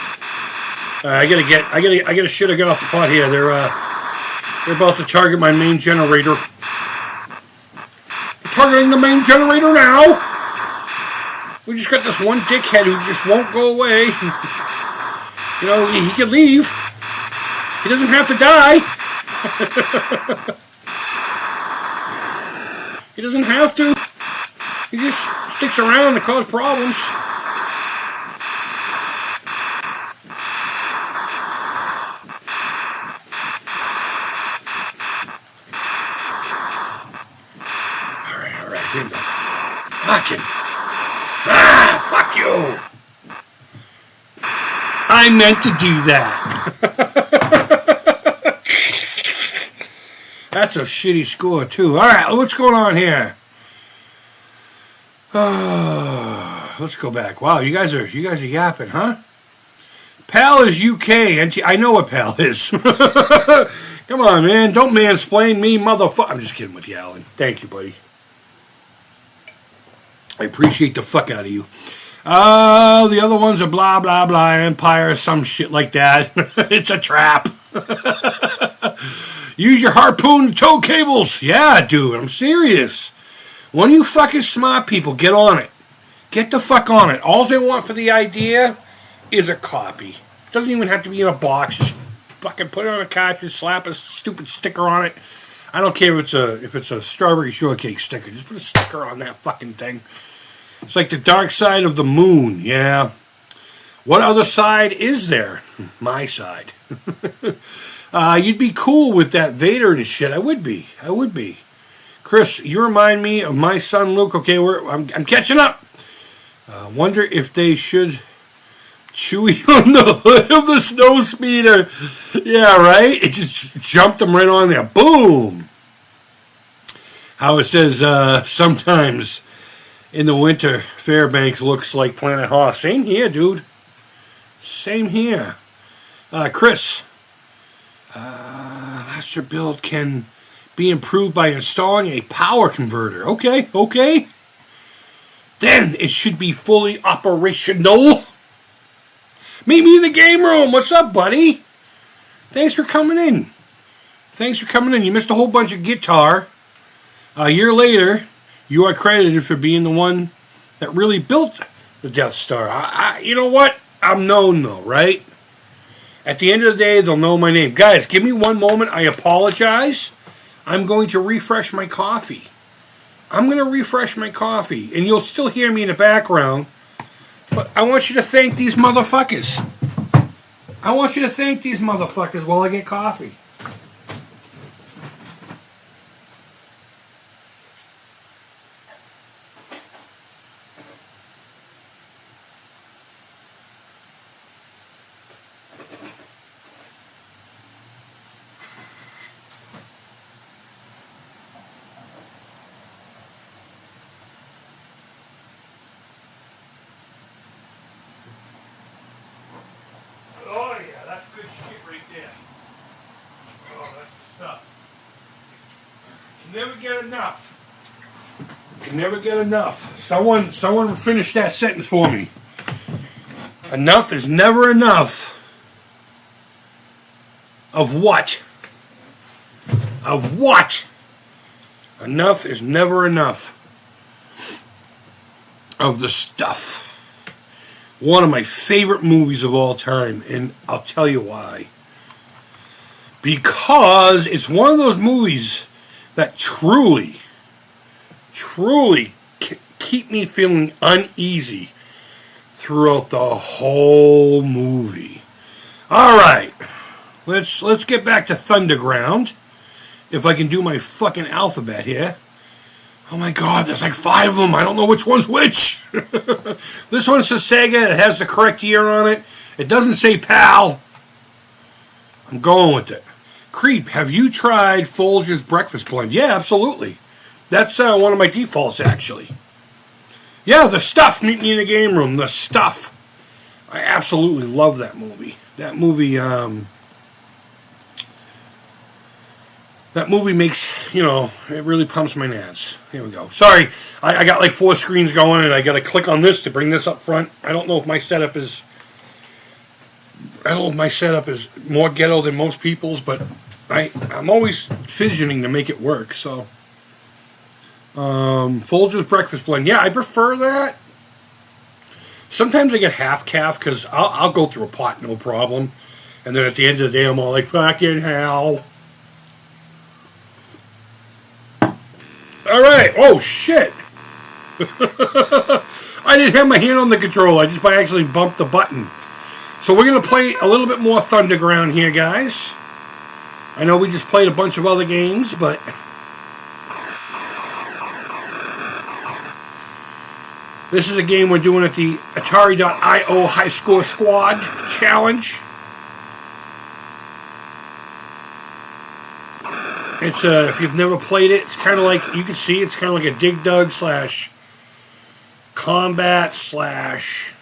I gotta shit. I got off the pot here. They're about to target my main generator. They're targeting the main generator now. We just got this one dickhead who just won't go away. You know, he could leave. He doesn't have to die. He doesn't have to. He just sticks around to cause problems. Alright, here we go. Fucking. Fuck you. I meant to do that. That's a shitty score, too. Alright, what's going on here? Let's go back. Wow, you guys are yapping, huh? PAL is UK. I know what PAL is. Come on, man. Don't mansplain me, motherfucker. I'm just kidding with you, Alan. Thank you, buddy. I appreciate the fuck out of you. The other ones are blah, blah, blah, Empire, some shit like that. It's a trap. Use your harpoon to tow cables. Yeah, dude, I'm serious. One of you fucking smart people, get on it. Get the fuck on it. All they want for the idea is a copy. It doesn't even have to be in a box. Just fucking put it on a cartridge, slap a stupid sticker on it. I don't care if it's a strawberry shortcake sticker. Just put a sticker on that fucking thing. It's like the dark side of the moon, yeah. What other side is there? My side. You'd be cool with that Vader and shit. I would be. Chris, you remind me of my son Luke. Okay, I'm catching up. Wonder if they should Chewie on the hood of the snow speeder. Yeah, right? It just jumped them right on there. Boom! How it says, sometimes in the winter, Fairbanks looks like Planet Hoth. Same here, dude. Same here. Chris, Master Build can be improved by installing a power converter. Okay. Then it should be fully operational. Meet me in the game room. What's up, buddy? Thanks for coming in. You missed a whole bunch of guitar. A year later, you are credited for being the one that really built the Death Star. You know what? I'm known, though, right? At the end of the day, they'll know my name. Guys, give me one moment. I apologize. I'm going to refresh my coffee. And you'll still hear me in the background. But I want you to thank these motherfuckers. While I get coffee. Never get enough. Someone finish that sentence for me. Enough is never enough. Of what? Enough is never enough. Of the stuff. One of my favorite movies of all time, and I'll tell you why. Because it's one of those movies that truly keep me feeling uneasy throughout the whole movie. All right, let's get back to Thunderground. If I can do my fucking alphabet here. Oh my God, there's like 5 of them. I don't know which one's which. This one says Sega. It has the correct year on it. It doesn't say PAL. I'm going with it. Creep, have you tried Folger's Breakfast Blend? Yeah, absolutely. That's one of my defaults, actually. Yeah, The Stuff. Meet me in the game room. The Stuff. I absolutely love that movie. That movie makes, it really pumps my nads. Here we go. Sorry, I got like 4 screens going, and I got to click on this to bring this up front. I don't know if my setup is more ghetto than most people's, but I'm always fidgeting to make it work, so... Folger's Breakfast Blend. Yeah, I prefer that. Sometimes I get half calf because I'll go through a pot, no problem. And then at the end of the day, I'm all like, fucking hell. All right. Oh, shit. I didn't have my hand on the control. I just by actually bumped the button. So we're going to play a little bit more Thunderground here, guys. I know we just played a bunch of other games, but... This is a game we're doing at the Atari.io High Score Squad Challenge. It's if you've never played it, it's kind of like, you can see, it's kind of like a Dig Dug slash combat slash...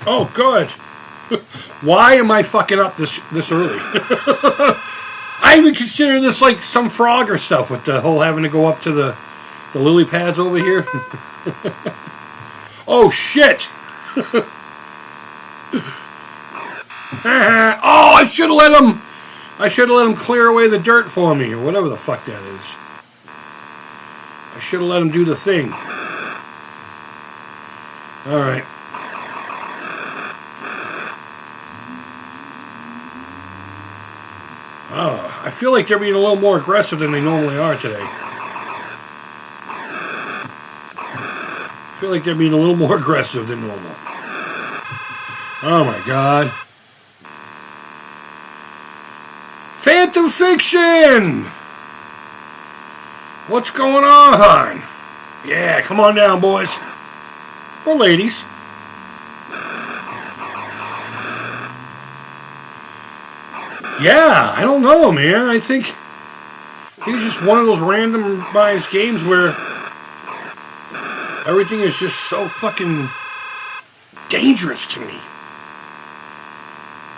Oh, good. Why am I fucking up this early? I even consider this like some Frogger stuff with the whole having to go up to the lily pads over here. Oh shit! Oh, I should have let him. I should have let him clear away the dirt for me, or whatever the fuck that is. I should have let him do the thing. All right. Oh, I feel like they're being a little more aggressive than they normally are today. I feel like they're being a little more aggressive than normal. Oh my god. Phantom Fiction! What's going on? Yeah, come on down, boys. Or ladies. Yeah, I don't know, man. I think it's just one of those randomized games where everything is just so fucking dangerous to me.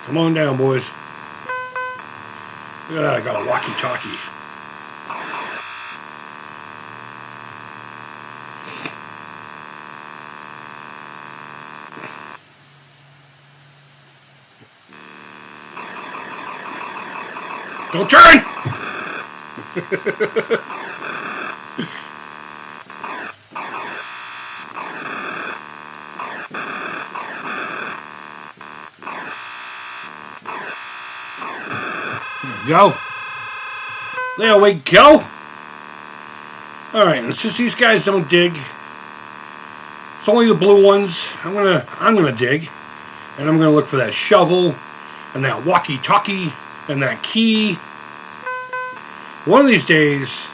Come on down, boys. Look at that, I got a walkie-talkie. Don't turn! Go. There we go. Alright, and since these guys don't dig, it's only the blue ones. I'm gonna dig. And I'm gonna look for that shovel and that walkie-talkie and that key. One of these days,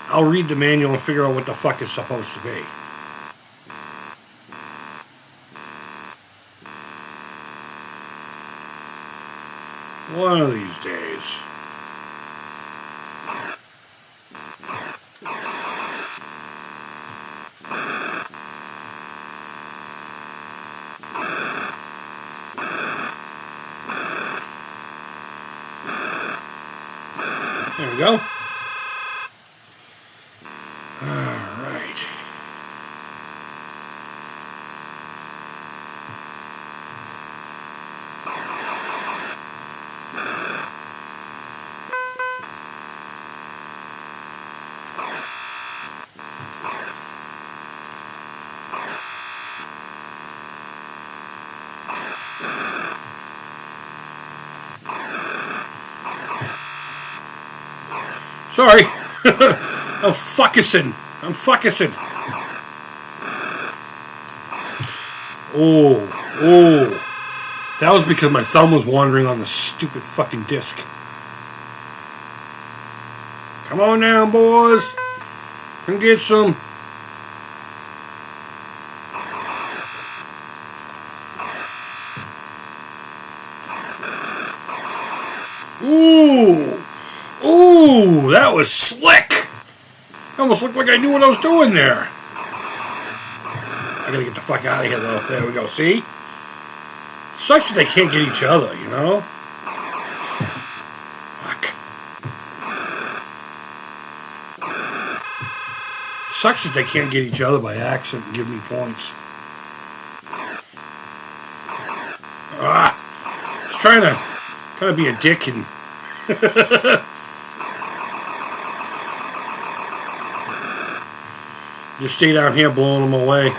I'll read the manual and figure out what the fuck it's supposed to be. One of these days. There we go. All right. Sorry. I'm focusing. Oh. That was because my thumb was wandering on the stupid fucking disc. Come on down, boys. Come get some. Ooh, that was slick. It almost looked like I knew what I was doing there. I gotta get the fuck out of here, though. There we go, see? Sucks that they can't get each other, you know? Fuck. Sucks that they can't get each other by accident and give me points. Just trying to be a dick and... just stay down here blowing them away.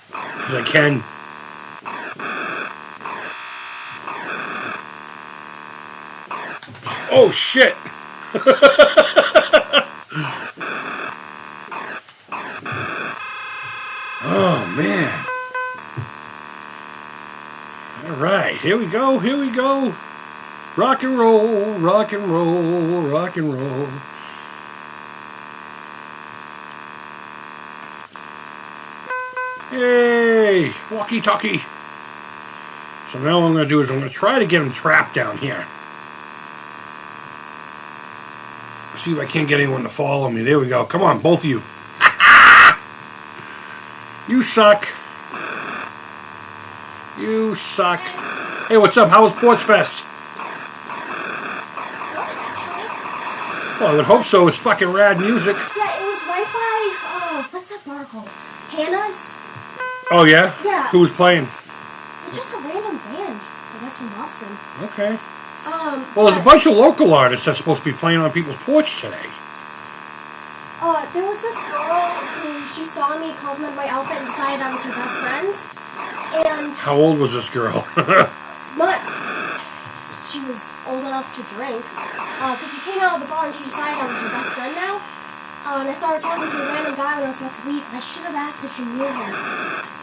Because I can. Oh, shit. Oh, man. All right. Here we go. Rock and roll, rock and roll, rock and roll. Yay! Walkie-talkie. So now what I'm going to do is I'm going to try to get him trapped down here. See if I can't get anyone to follow me. There we go. Come on, both of you. You suck. You suck. Hey, what's up? How was Porch Fest? Well, I would hope so. It's fucking rad music. Yeah, it was right by, what's that bar called? Hannah's? Oh, yeah? Yeah. Who was playing? Just a random band, I guess from Boston. Okay. Well, there's a bunch of local artists that's supposed to be playing on people's porch today. There was this girl who, she saw me compliment my outfit and decided I was her best friend. And... How old was this girl? She was old enough to drink. Because she came out of the bar and she decided I was her best friend now. And I saw her talking to a random guy when I was about to leave. And I should have asked if she knew him.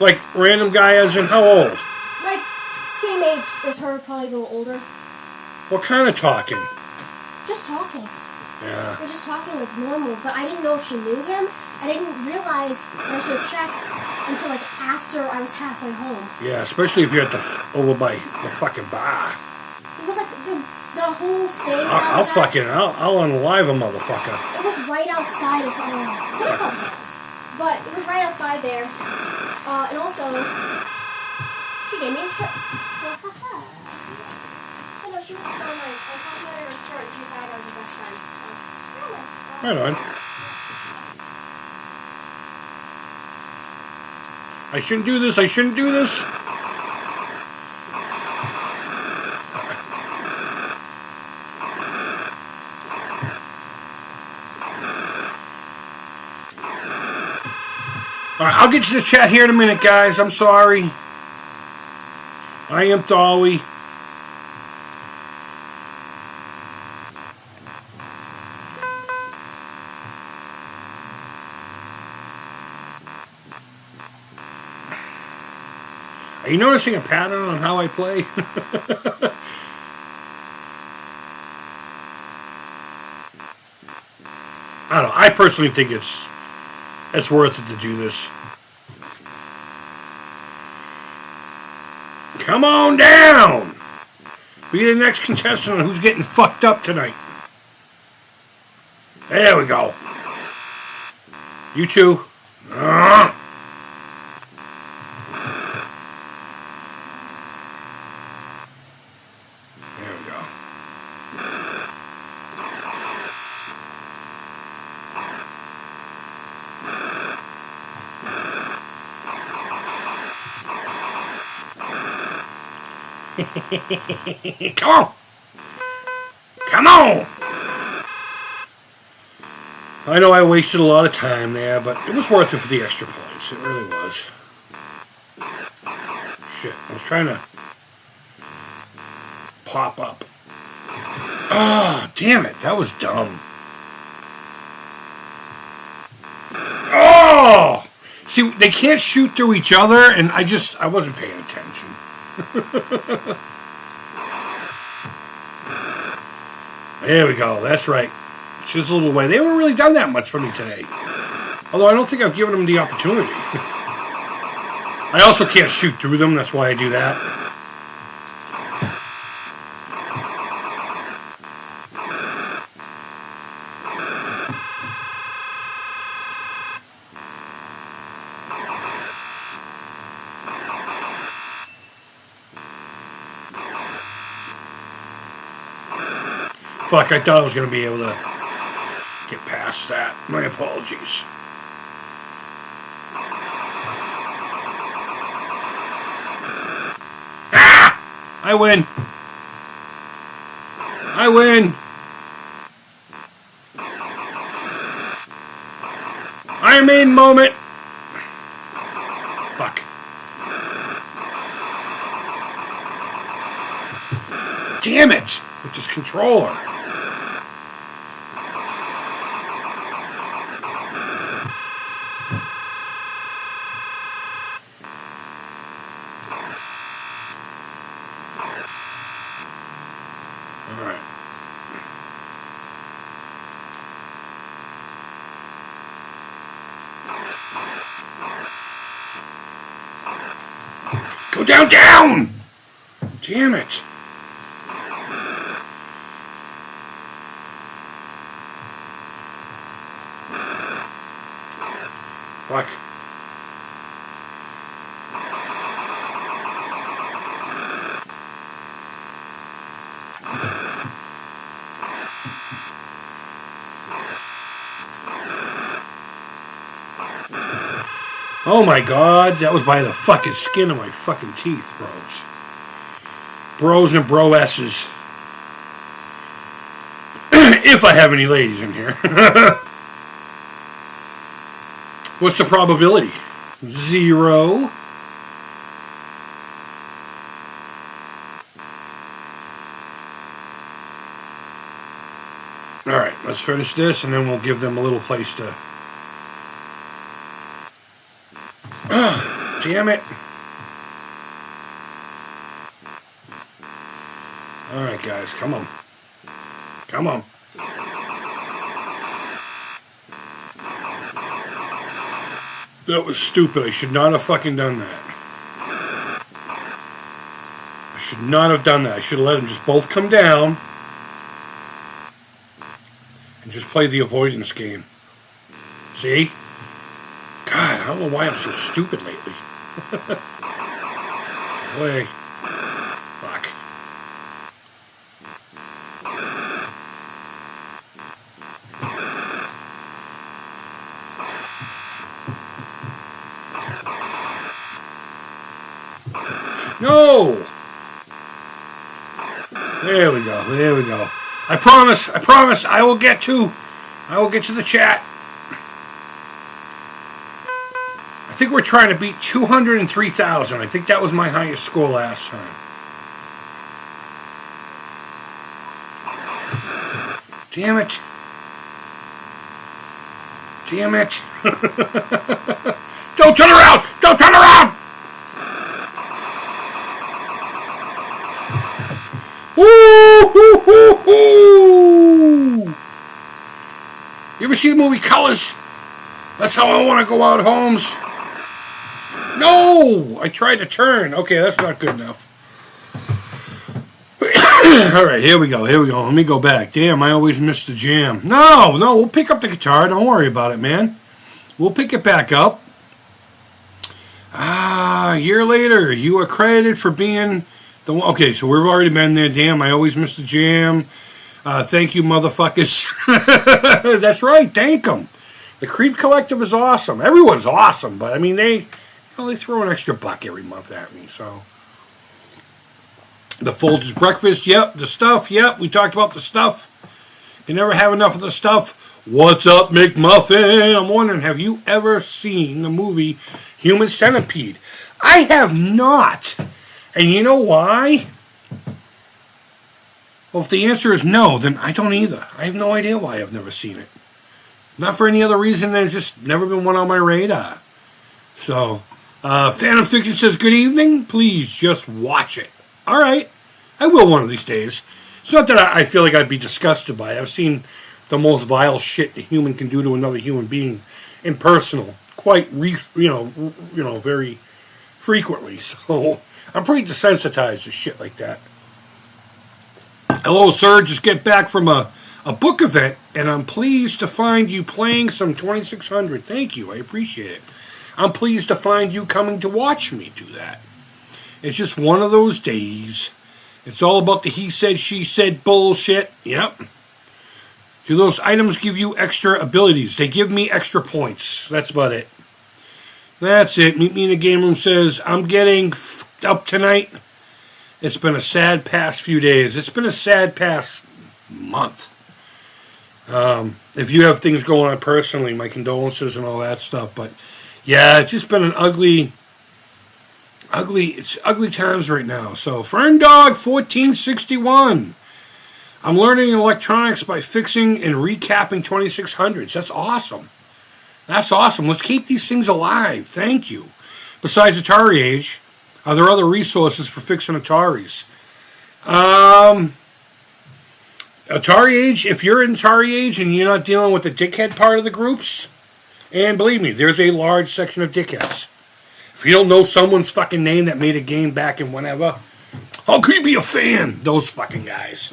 Like, random guy as in how old? Like, same age as her, probably a little older. What kind of talking? Just talking. Yeah. We're just talking like normal, but I didn't know if she knew him. I didn't realize that I should have checked until like after I was halfway home. Yeah, especially if you're at over by the fucking bar. It was like the whole thing. I'll unalive a motherfucker. It was right outside of, what is called Hands? But it was right outside there. And also, she gave me a chips. So, haha. I know, she was so nice. I complimented her shirt and she decided I was her best friend. So, real nice. Right on. I shouldn't do this. I shouldn't do this. Alright, I'll get to the chat here in a minute, guys. I'm sorry. I am Dolly. Are you noticing a pattern on how I play? I don't know. I personally think it's worth it to do this. Come on down! Be the next contestant on who's getting fucked up tonight. There we go. You two. Come on! Come on! I know I wasted a lot of time there, but it was worth it for the extra points. It really was. Shit, I was trying to pop up. Ah, damn it, that was dumb. Oh! See, they can't shoot through each other, and I wasn't paying attention. There we go. That's right. Chisel it away. They haven't really done that much for me today. Although I don't think I've given them the opportunity. I also can't shoot through them. That's why I do that. Fuck, I thought I was going to be able to get past that. My apologies. Ah! I win. I win. Iron Maiden moment. Fuck. Damn it. With this controller. Go down, down! Damn it. Fuck. Oh my god, that was by the fucking skin of my fucking teeth, bros. Bros and bro-esses. If I have any ladies in here. What's the probability? 0. Alright, let's finish this and then we'll give them a little place to... Damn it. Alright guys, come on. Come on. That was stupid. I should not have fucking done that. I should not have done that. I should have let them just both come down and just play the avoidance game. See? God, I don't know why I'm so stupid lately. Wait. Fuck. No! There we go, there we go. I promise, I will get to the chat. I think we're trying to beat 203,000. I think that was my highest score last time. Damn it. Damn it. Don't turn around! Don't turn around! Woo-hoo-hoo-hoo! You ever see the movie Colors? That's how I want to go out, Holmes. No! I tried to turn. Okay, that's not good enough. Alright, here we go. Let me go back. Damn, I always miss the jam. No, we'll pick up the guitar. Don't worry about it, man. We'll pick it back up. A year later, you are credited for being the one. Okay, so we've already been there. Damn, I always miss the jam. Thank you, motherfuckers. That's right, thank them. The Creep Collective is awesome. Everyone's awesome, but I mean, they throw an extra buck every month at me, so. The Folgers breakfast, yep. The stuff, yep. We talked about the stuff. You never have enough of the stuff. What's up, McMuffin? I'm wondering, have you ever seen the movie Human Centipede? I have not. And you know why? Well, if the answer is no, then I don't either. I have no idea why I've never seen it. Not for any other reason than it's just never been one on my radar. So, Phantom Fiction says, good evening. Please just watch it. All right. I will one of these days. It's not that I feel like I'd be disgusted by it. I've seen the most vile shit a human can do to another human being impersonal quite, very frequently. So I'm pretty desensitized to shit like that. Hello, sir. Just get back from a book event, and I'm pleased to find you playing some 2600. Thank you. I appreciate it. I'm pleased to find you coming to watch me do that. It's just one of those days. It's all about the he said, she said bullshit. Yep. Do those items give you extra abilities? They give me extra points. That's about it. That's it. Meet me in the game room says, I'm getting fucked up tonight. It's been a sad past few days. It's been a sad past month. If you have things going on personally, my condolences and all that stuff. But yeah, it's just been an ugly times right now. So, FernDog1461. I'm learning electronics by fixing and recapping 2600s. That's awesome. That's awesome. Let's keep these things alive. Thank you. Besides Atari Age, are there other resources for fixing Ataris? Atari Age, if you're in Atari Age and you're not dealing with the dickhead part of the groups, and believe me, there's a large section of dickheads. If you don't know someone's fucking name that made a game back in whenever, how can you be a fan? Those fucking guys.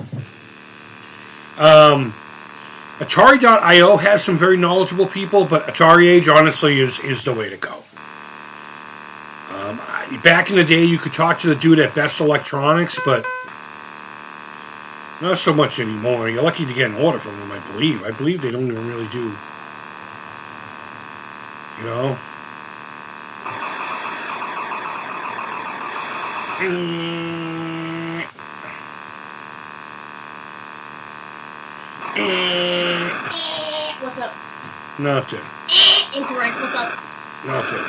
Atari.io has some very knowledgeable people, but Atari Age, honestly, is the way to go. Back in the day, you could talk to the dude at Best Electronics, but not so much anymore. You're lucky to get an order from them, I believe. I believe they don't even really do, What's up? Nothing. Incorrect. What's up? Nothing.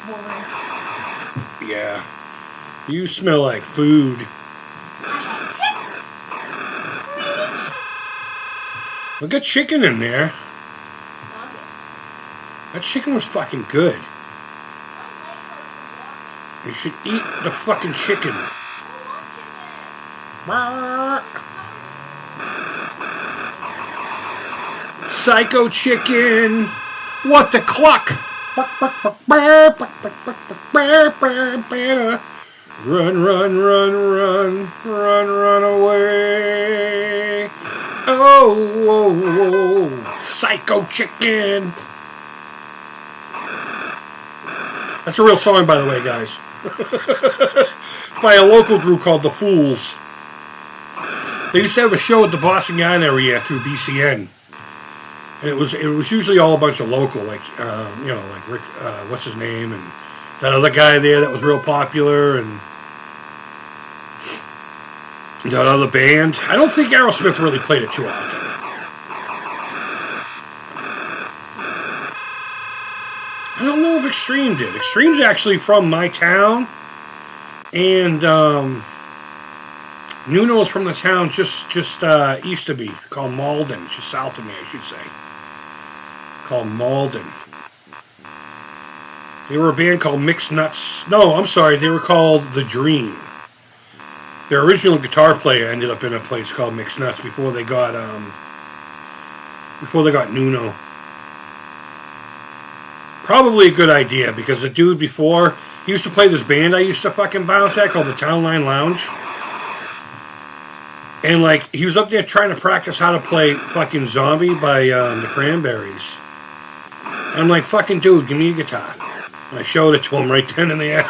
Boring. Yeah. You smell like food. I had chips. Free chips. We got chicken in there. Not good. That chicken was fucking good. You should eat the fucking chicken. Psycho chicken. What the cluck? Run, run, run, run, run, run away. Oh, whoa, whoa. Psycho chicken. That's a real song, by the way, guys. It's by a local group called The Fools. They used to have a show at the Boston Garden every year through BCN. And it was usually all a bunch of local, like, like Rick, what's his name, and that other guy there that was real popular, and that other band. I don't think Aerosmith really played it too often. I don't know if Extreme did. Extreme's actually from my town, and Nuno's from the town just east of me, called Malden, just south of me, I should say. Called Malden. They were a band called Mixed Nuts. No, I'm sorry, they were called The Dream. Their original guitar player ended up in a place called Mixed Nuts before they got Nuno. Probably a good idea, because the dude before, he used to play this band I used to fucking bounce at called the Town Line Lounge. And like, he was up there trying to practice how to play fucking Zombie by the Cranberries. And I'm like, fucking dude, give me a guitar. And I showed it to him right then and there.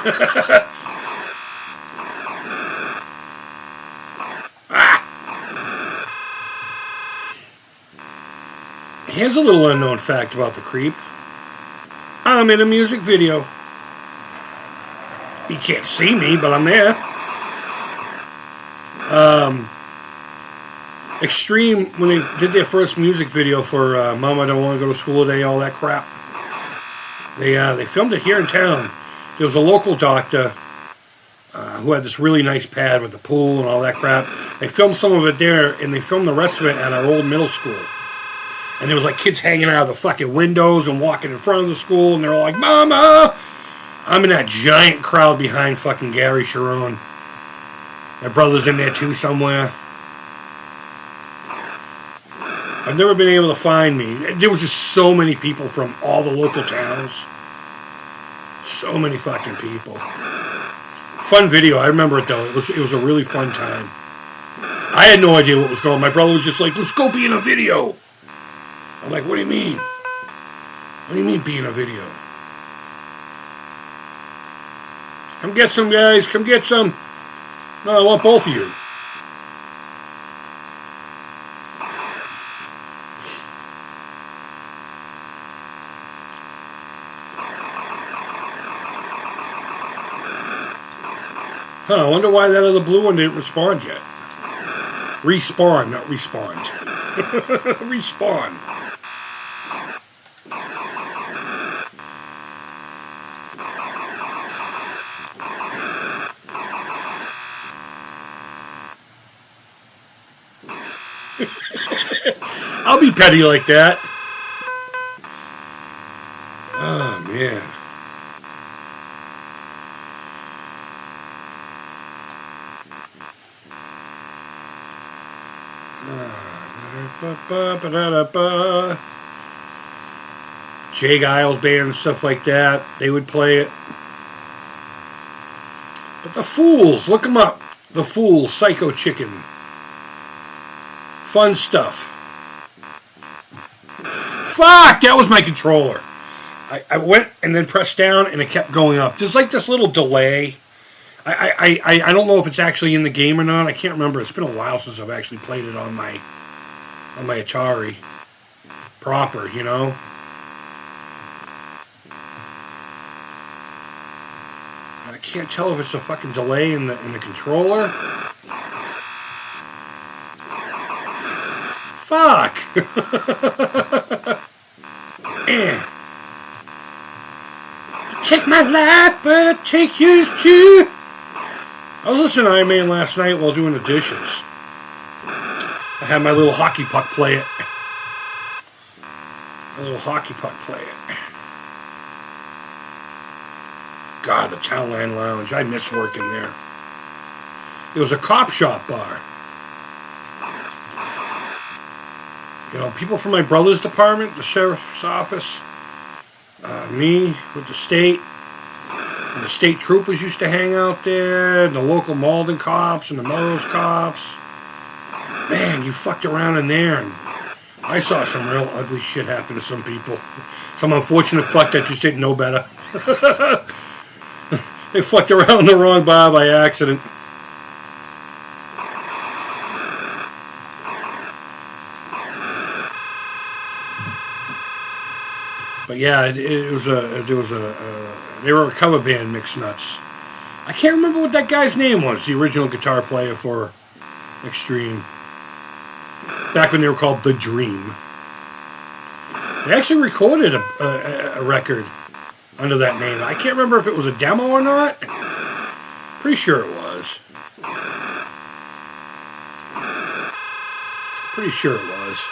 Here's a little unknown fact about the Creep. I'm in a music video. You can't see me, but I'm there. Extreme, when they did their first music video for Mama Don't Want to Go to School Today, all that crap, they filmed it here in town. There was a local doctor who had this really nice pad with the pool and all that crap. They filmed some of it there, and they filmed the rest of it at our old middle school. And there was like kids hanging out of the fucking windows and walking in front of the school, and they're all like, Mama! I'm in that giant crowd behind fucking Gary Sharon. My brother's in there too somewhere. I've never been able to find me. There was just so many people from all the local towns. So many fucking people. Fun video. I remember it though. It was a really fun time. I had no idea what was going on. My brother was just like, let's go be in a video. I'm like, what do you mean? What do you mean be in a video? Come get some, guys. Come get some. No, I want both of you. Huh, I wonder why that other blue one didn't respond yet. Respawn, not respond. Respawn. I'll be petty like that. Oh, man. Jay Giles band and stuff like that, they would play it. But the Fools, look them up. The Fools, Psycho Chicken. Fun stuff. Fuck, that was my controller. I went and then pressed down and it kept going up. There's like this little delay. I don't know if it's actually in the game or not. I can't remember. It's been a while since I've actually played it on my Atari proper, you know. can't tell if it's a fucking delay in the controller. Fuck! Take my life, but I take yours too. I was listening to Iron Man last night while doing the dishes. I had my little hockey puck play it. God, the Townland Lounge. I miss working there. It was a cop shop bar. You know, people from my brother's department, the sheriff's office, me with the state, and the state troopers used to hang out there, and the local Malden cops and the Melrose cops. Man, you fucked around in there, and I saw some real ugly shit happen to some people. Some unfortunate fuck that just didn't know better. They fucked around the wrong bar by accident. But yeah, there was they were a cover band, Mixed Nuts. I can't remember what that guy's name was, the original guitar player for Extreme. Back when they were called The Dream. They actually recorded a record under that name. I can't remember if it was a demo or not. Pretty sure it was. Pretty sure it was.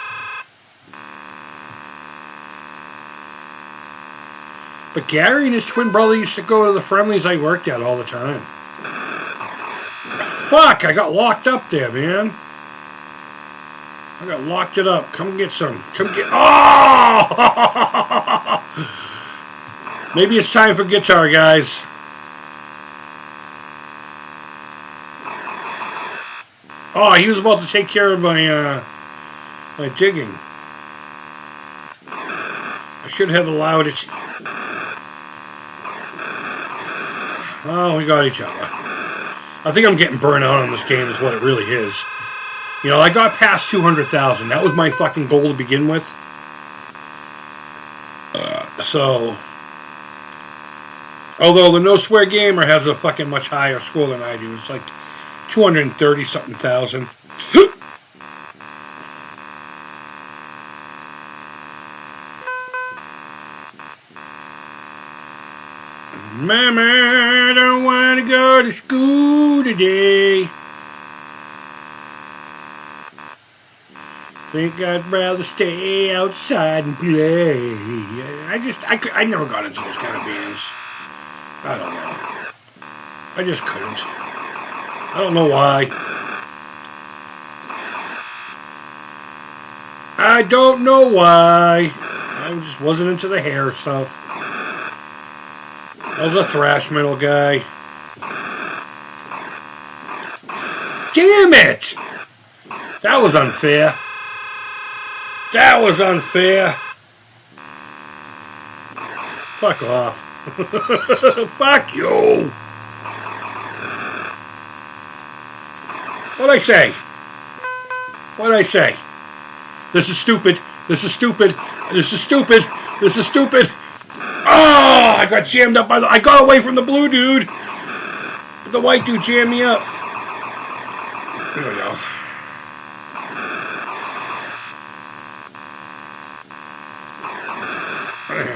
But Gary and his twin brother used to go to the friendlies I worked at all the time. Fuck, I got locked up there, man. I got locked it up. Come get some. Come get... Oh! Maybe it's time for guitar, guys. Oh, he was about to take care of my digging. I should have allowed it. Oh, we got each other. I think I'm getting burnt out on this game is what it really is. You know, I got past 200,000. That was my fucking goal to begin with. So, although the No Swear Gamer has a fucking much higher score than I do. It's like 230-something thousand. Mama, I don't want to go to school today. Think I'd rather stay outside and play. I never got into those kind of bands. I don't know. I just couldn't. I don't know why. I don't know why. I just wasn't into the hair stuff. I was a thrash metal guy. Damn it! That was unfair. That was unfair. Fuck off. Fuck you. What'd I say? What'd I say? This is stupid. This is stupid. This is stupid. This is stupid. Oh, I got jammed up by I got away from the blue dude. But the white dude jammed me up. Here we go.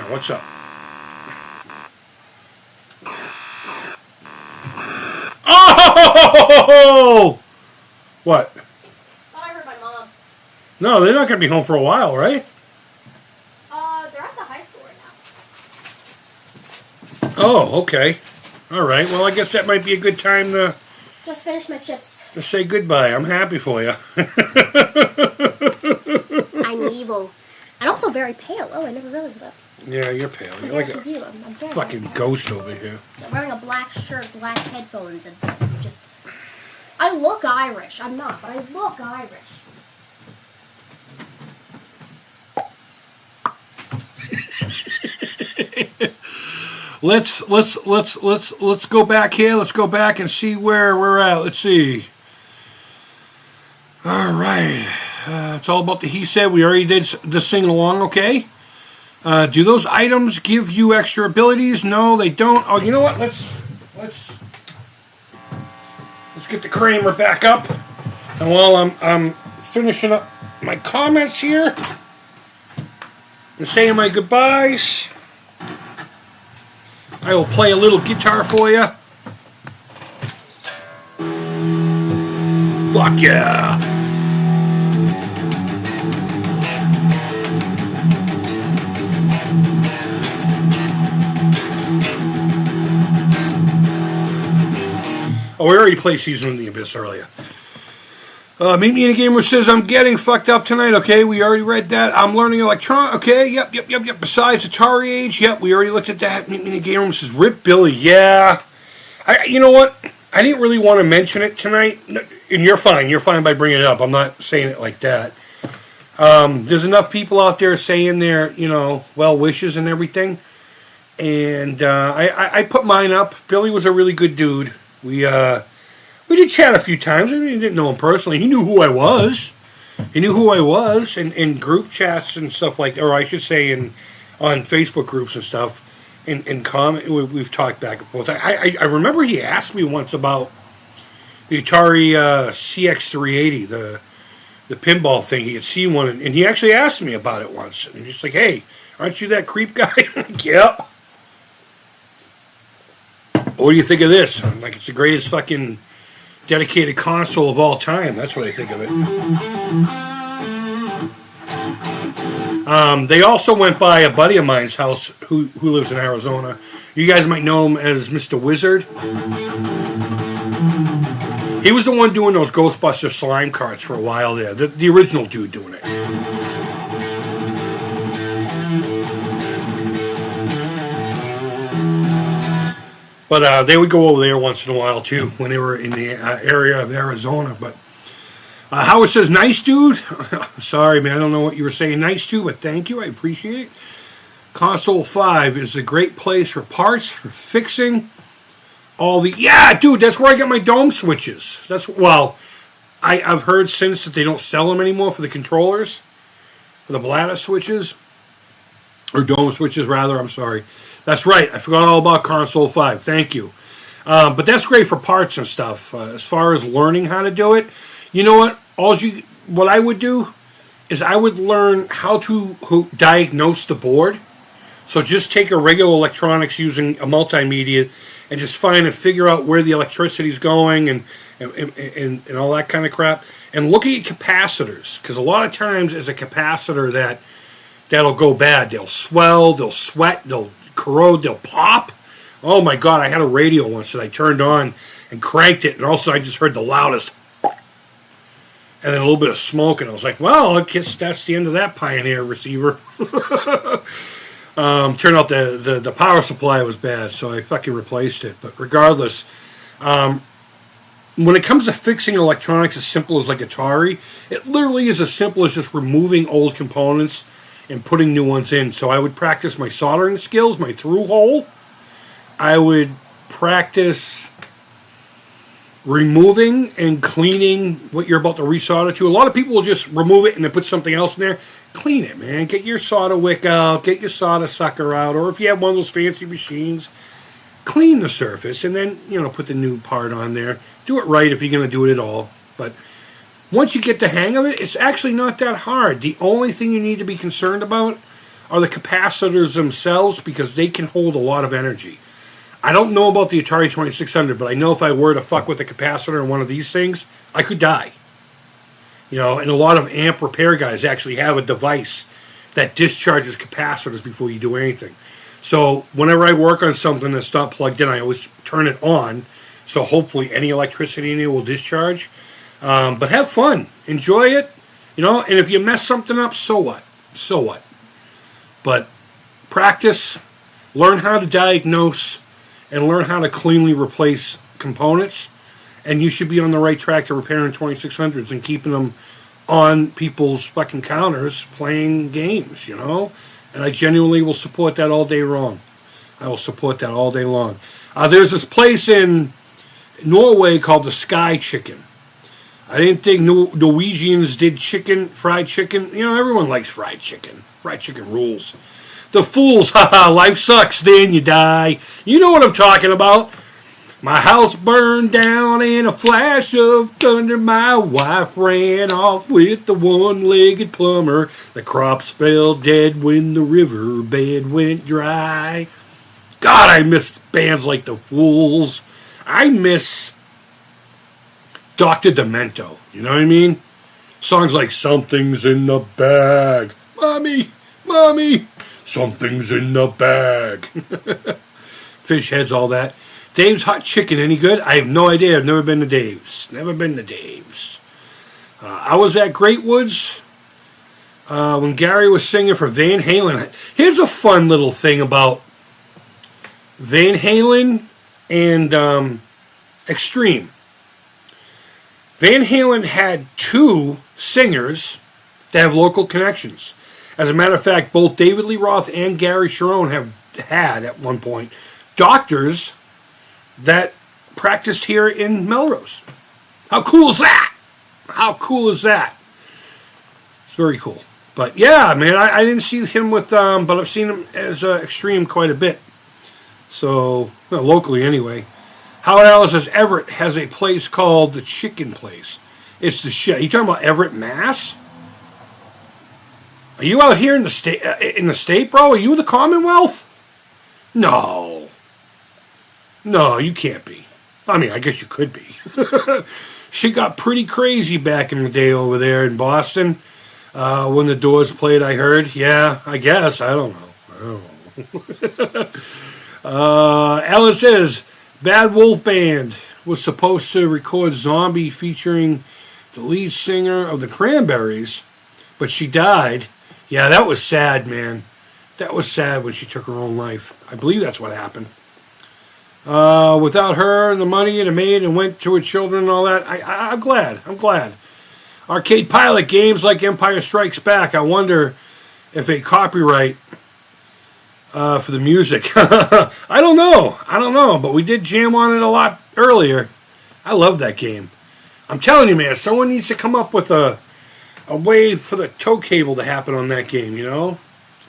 What's up? Oh! What? Thought I heard my mom. No, they're not going to be home for a while, right? They're at the high school right now. Oh, okay. All right. Well, I guess that might be a good time to... Just finished my chips. To say goodbye. I'm happy for you. I'm evil. And also very pale. Oh, I never realized that. Yeah, you're pale. You're like a I'm very fucking ghost over here. I'm wearing a black shirt, black headphones, and just... I look Irish. I'm not, but I look Irish. Let's go back here. Let's go back and see where we're at. Let's see. All right. It's all about the he said. We already did the sing along, okay? Do those items give you extra abilities? No, they don't. Oh, you know what? Let's get the Kramer back up. And while I'm finishing up my comments here and saying my goodbyes, I will play a little guitar for you. Fuck yeah! Oh, we already played Season of the Abyss earlier. Meet Me in a Gamer says, I'm getting fucked up tonight. Okay, we already read that. I'm learning electron. Okay, yep. Besides Atari Age, yep, we already looked at that. Meet Me in a Gamer says, Rip Billy, yeah. You know what? I didn't really want to mention it tonight. And you're fine. You're fine by bringing it up. I'm not saying it like that. There's enough people out there saying their, well wishes and everything. And I put mine up. Billy was a really good dude. We did chat a few times. I mean, didn't know him personally. He knew who I was. In group chats and stuff like that. Or I should say on Facebook groups and stuff. In comment, we've talked back and forth. I remember he asked me once about the Atari CX380, the pinball thing. He had seen one, and he actually asked me about it once. And he's just like, hey, aren't you that creep guy? I'm like, yep. What do you think of this? I'm like, it's the greatest fucking dedicated console of all time. That's what I think of it. They also went by a buddy of mine's house who lives in Arizona. You guys might know him as Mr. Wizard. He was the one doing those Ghostbuster slime carts for a while there. The original dude doing it. But they would go over there once in a while, too, when they were in the area of Arizona. But Howard says, nice, dude. Sorry, man, I don't know what you were saying nice to, but thank you. I appreciate it. Console 5 is a great place for parts, for fixing all the... Yeah, dude, that's where I get my dome switches. I've heard since that they don't sell them anymore for the controllers, for the bladder switches, or dome switches, rather, I'm sorry. That's right. I forgot all about Console 5. Thank you. But that's great for parts and stuff. As far as learning how to do it, you know what? What I would do is I would learn how to diagnose the board. So just take a regular electronics using a multimedia and just figure out where the electricity is going and all that kind of crap. And look at capacitors, because a lot of times it's a capacitor that'll go bad. They'll swell, they'll sweat, they'll corrode, they'll pop. Oh my god, I had a radio once that I turned on and cranked it, and also I just heard the loudest and then a little bit of smoke, and I was like, well, I guess that's the end of that Pioneer receiver. Turned out the power supply was bad, so I fucking replaced it. But regardless, when it comes to fixing electronics as simple as like Atari, it literally is as simple as just removing old components and putting new ones in. So I would practice my soldering skills, my through hole. I would practice removing and cleaning what you're about to resolder to. A lot of people will just remove it and then put something else in there. Clean it, man. Get your solder wick out, get your solder sucker out, or if you have one of those fancy machines, clean the surface and then, put the new part on there. Do it right if you're going to do it at all. But once you get the hang of it, it's actually not that hard. The only thing you need to be concerned about are the capacitors themselves, because they can hold a lot of energy. I don't know about the Atari 2600, but I know if I were to fuck with the capacitor in one of these things, I could die. And a lot of amp repair guys actually have a device that discharges capacitors before you do anything. So whenever I work on something that's not plugged in, I always turn it on, so hopefully any electricity in it will discharge. But have fun. Enjoy it. And if you mess something up, so what? So what? But practice, learn how to diagnose, and learn how to cleanly replace components, and you should be on the right track to repairing 2600s and keeping them on people's fucking counters playing games, And I genuinely will support that all day long. I will support that all day long. There's this place in Norway called the Sky Chicken. I didn't think Norwegians did fried chicken. Everyone likes fried chicken. Fried chicken rules. The fools, haha, life sucks, then you die. You know what I'm talking about. My house burned down in a flash of thunder. My wife ran off with the one-legged plumber. The crops fell dead when the riverbed went dry. God, I miss bands like the Fools. I miss Dr. Demento. You know what I mean? Songs like Something's in the Bag. Mommy, Mommy, something's in the bag. Fish heads, all that. Dave's Hot Chicken, any good? I have no idea. I've never been to Dave's. Never been to Dave's. I was at Great Woods when Gary was singing for Van Halen. Here's a fun little thing about Van Halen and Extreme. Van Halen had two singers that have local connections. As a matter of fact, both David Lee Roth and Gary Cherone have had, at one point, doctors that practiced here in Melrose. How cool is that? How cool is that? It's very cool. But yeah, man, I didn't see him with, but I've seen him as Extreme quite a bit. So, well, locally anyway. Howard Alice Everett has a place called the Chicken Place. It's the shit. You talking about Everett, Mass? Are you out here in the state, bro? Are you the Commonwealth? No. No, you can't be. I mean, I guess you could be. Shit got pretty crazy back in the day over there in Boston. When the Doors played, I heard. Yeah, I guess. I don't know. Alan says, Bad Wolf Band was supposed to record Zombie featuring the lead singer of the Cranberries, but she died. Yeah, that was sad, man. That was sad when she took her own life. I believe that's what happened. Without her and the money and the maid and went to her children and all that, I'm glad. I'm glad. Arcade Pilot games like Empire Strikes Back. I wonder if a copyright for the music. I don't know. But we did jam on it a lot earlier. I love that game. I'm telling you, man, someone needs to come up with a way for the tow cable to happen on that game, you know?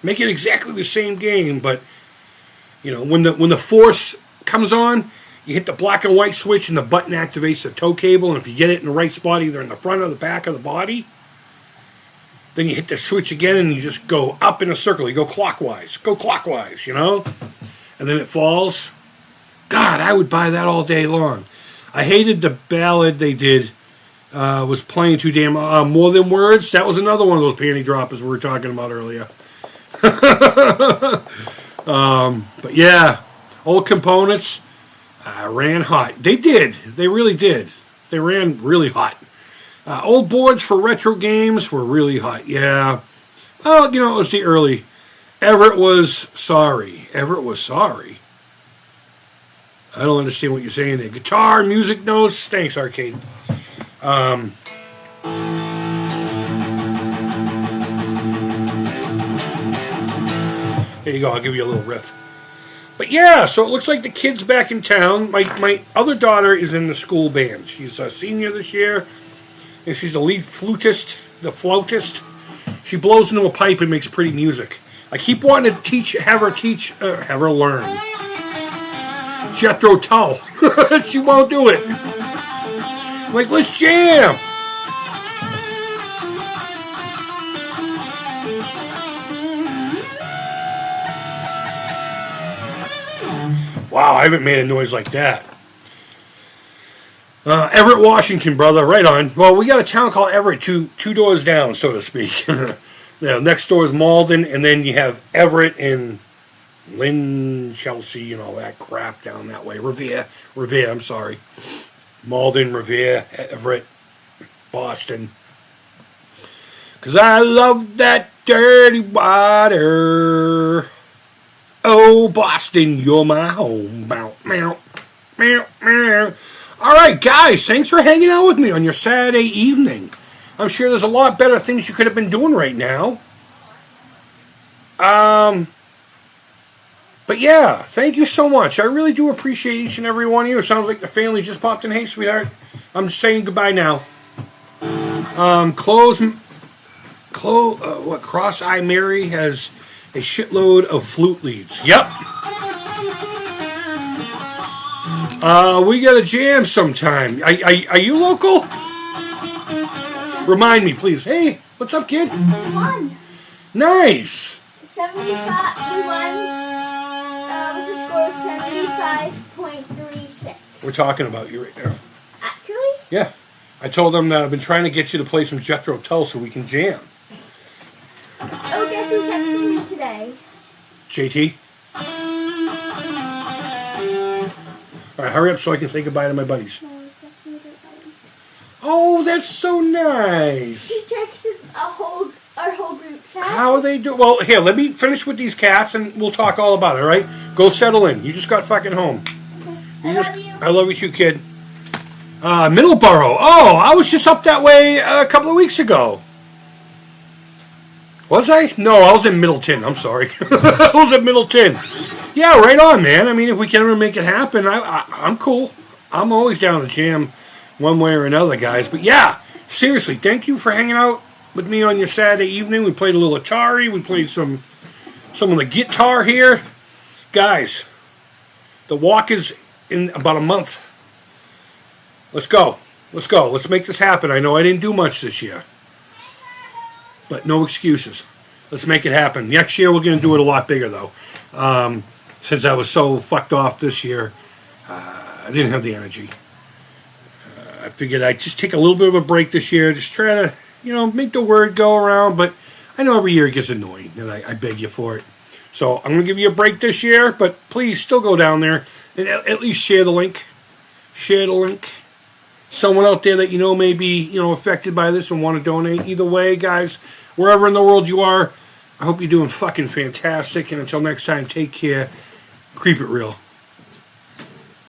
Make it exactly the same game, but, you know, when the force comes on, you hit the black and white switch and the button activates the tow cable, and if you get it in the right spot, either in the front or the back of the body, then you hit the switch again and you just go up in a circle. You go clockwise, you know? And then it falls. God, I would buy that all day long. I hated the ballad they did. Was playing too damn... More Than Words. That was another one of those panty droppers we were talking about earlier. But yeah, old components ran hot. They did. They really did. They ran really hot. Old boards for retro games were really hot. Yeah. Well, you know, it was the early. Everett was sorry. Everett was sorry. I don't understand what you're saying there. Guitar, music notes. Thanks, Arcade. There you go. I'll give you a little riff. But yeah, so it looks like the kid's back in town. My other daughter is in the school band. She's a senior this year, and she's the lead flautist. She blows into a pipe and makes pretty music. I keep wanting to have her learn. Jethro Tull. She won't do it. I'm like, let's jam. Wow, I haven't made a noise like that. Everett, Washington, brother. Right on. Well, we got a town called Everett, two doors down, so to speak. Next door is Malden, and then you have Everett and Lynn, Chelsea, and all that crap down that way. Revere, I'm sorry. Malden, Revere, Everett, Boston. 'Cause I love that dirty water. Oh, Boston, you're my home. Meow, meow, meow, meow. All right, guys, thanks for hanging out with me on your Saturday evening. I'm sure there's a lot better things you could have been doing right now. But yeah, thank you so much. I really do appreciate each and every one of you. It sounds like the family just popped in. Hey, sweetheart, I'm saying goodbye now. Cross-Eye Mary has a shitload of flute leads. Yep. We got a jam sometime. Are you local? Remind me, please. Hey, what's up, kid? We won. Nice. 75. We won with a score of 75.36. We're talking about you right now. Actually? Yeah. I told them that I've been trying to get you to play some Jethro Tull so we can jam. Oh, guess who texted me today? JT? All right, hurry up so I can say goodbye to my buddies. Oh, that's so nice. He texted our whole group chat. How are they doing? Well, here, let me finish with these cats and we'll talk all about it, all right? Go settle in. You just got fucking home. I love you. I love you too, kid. Middleborough. Oh, I was just up that way a couple of weeks ago. Was I? No, I was in Middleton. I'm sorry. I was at Middleton. Yeah, right on, man. I mean, if we can ever make it happen, I'm cool. I'm always down to jam one way or another, guys. But yeah, seriously, thank you for hanging out with me on your Saturday evening. We played a little Atari. We played some of the guitar here. Guys, the walk is in about a month. Let's go. Let's go. Let's make this happen. I know I didn't do much this year. But no excuses. Let's make it happen. Next year, we're going to do it a lot bigger, though. Since I was so fucked off this year, I didn't have the energy. I figured I'd just take a little bit of a break this year. Just try to, make the word go around. But I know every year it gets annoying, and I beg you for it. So I'm going to give you a break this year. But please still go down there and at least share the link. Share the link. Someone out there that may be, affected by this and want to donate. Either way, guys, wherever in the world you are, I hope you're doing fucking fantastic. And until next time, take care. Creep it real.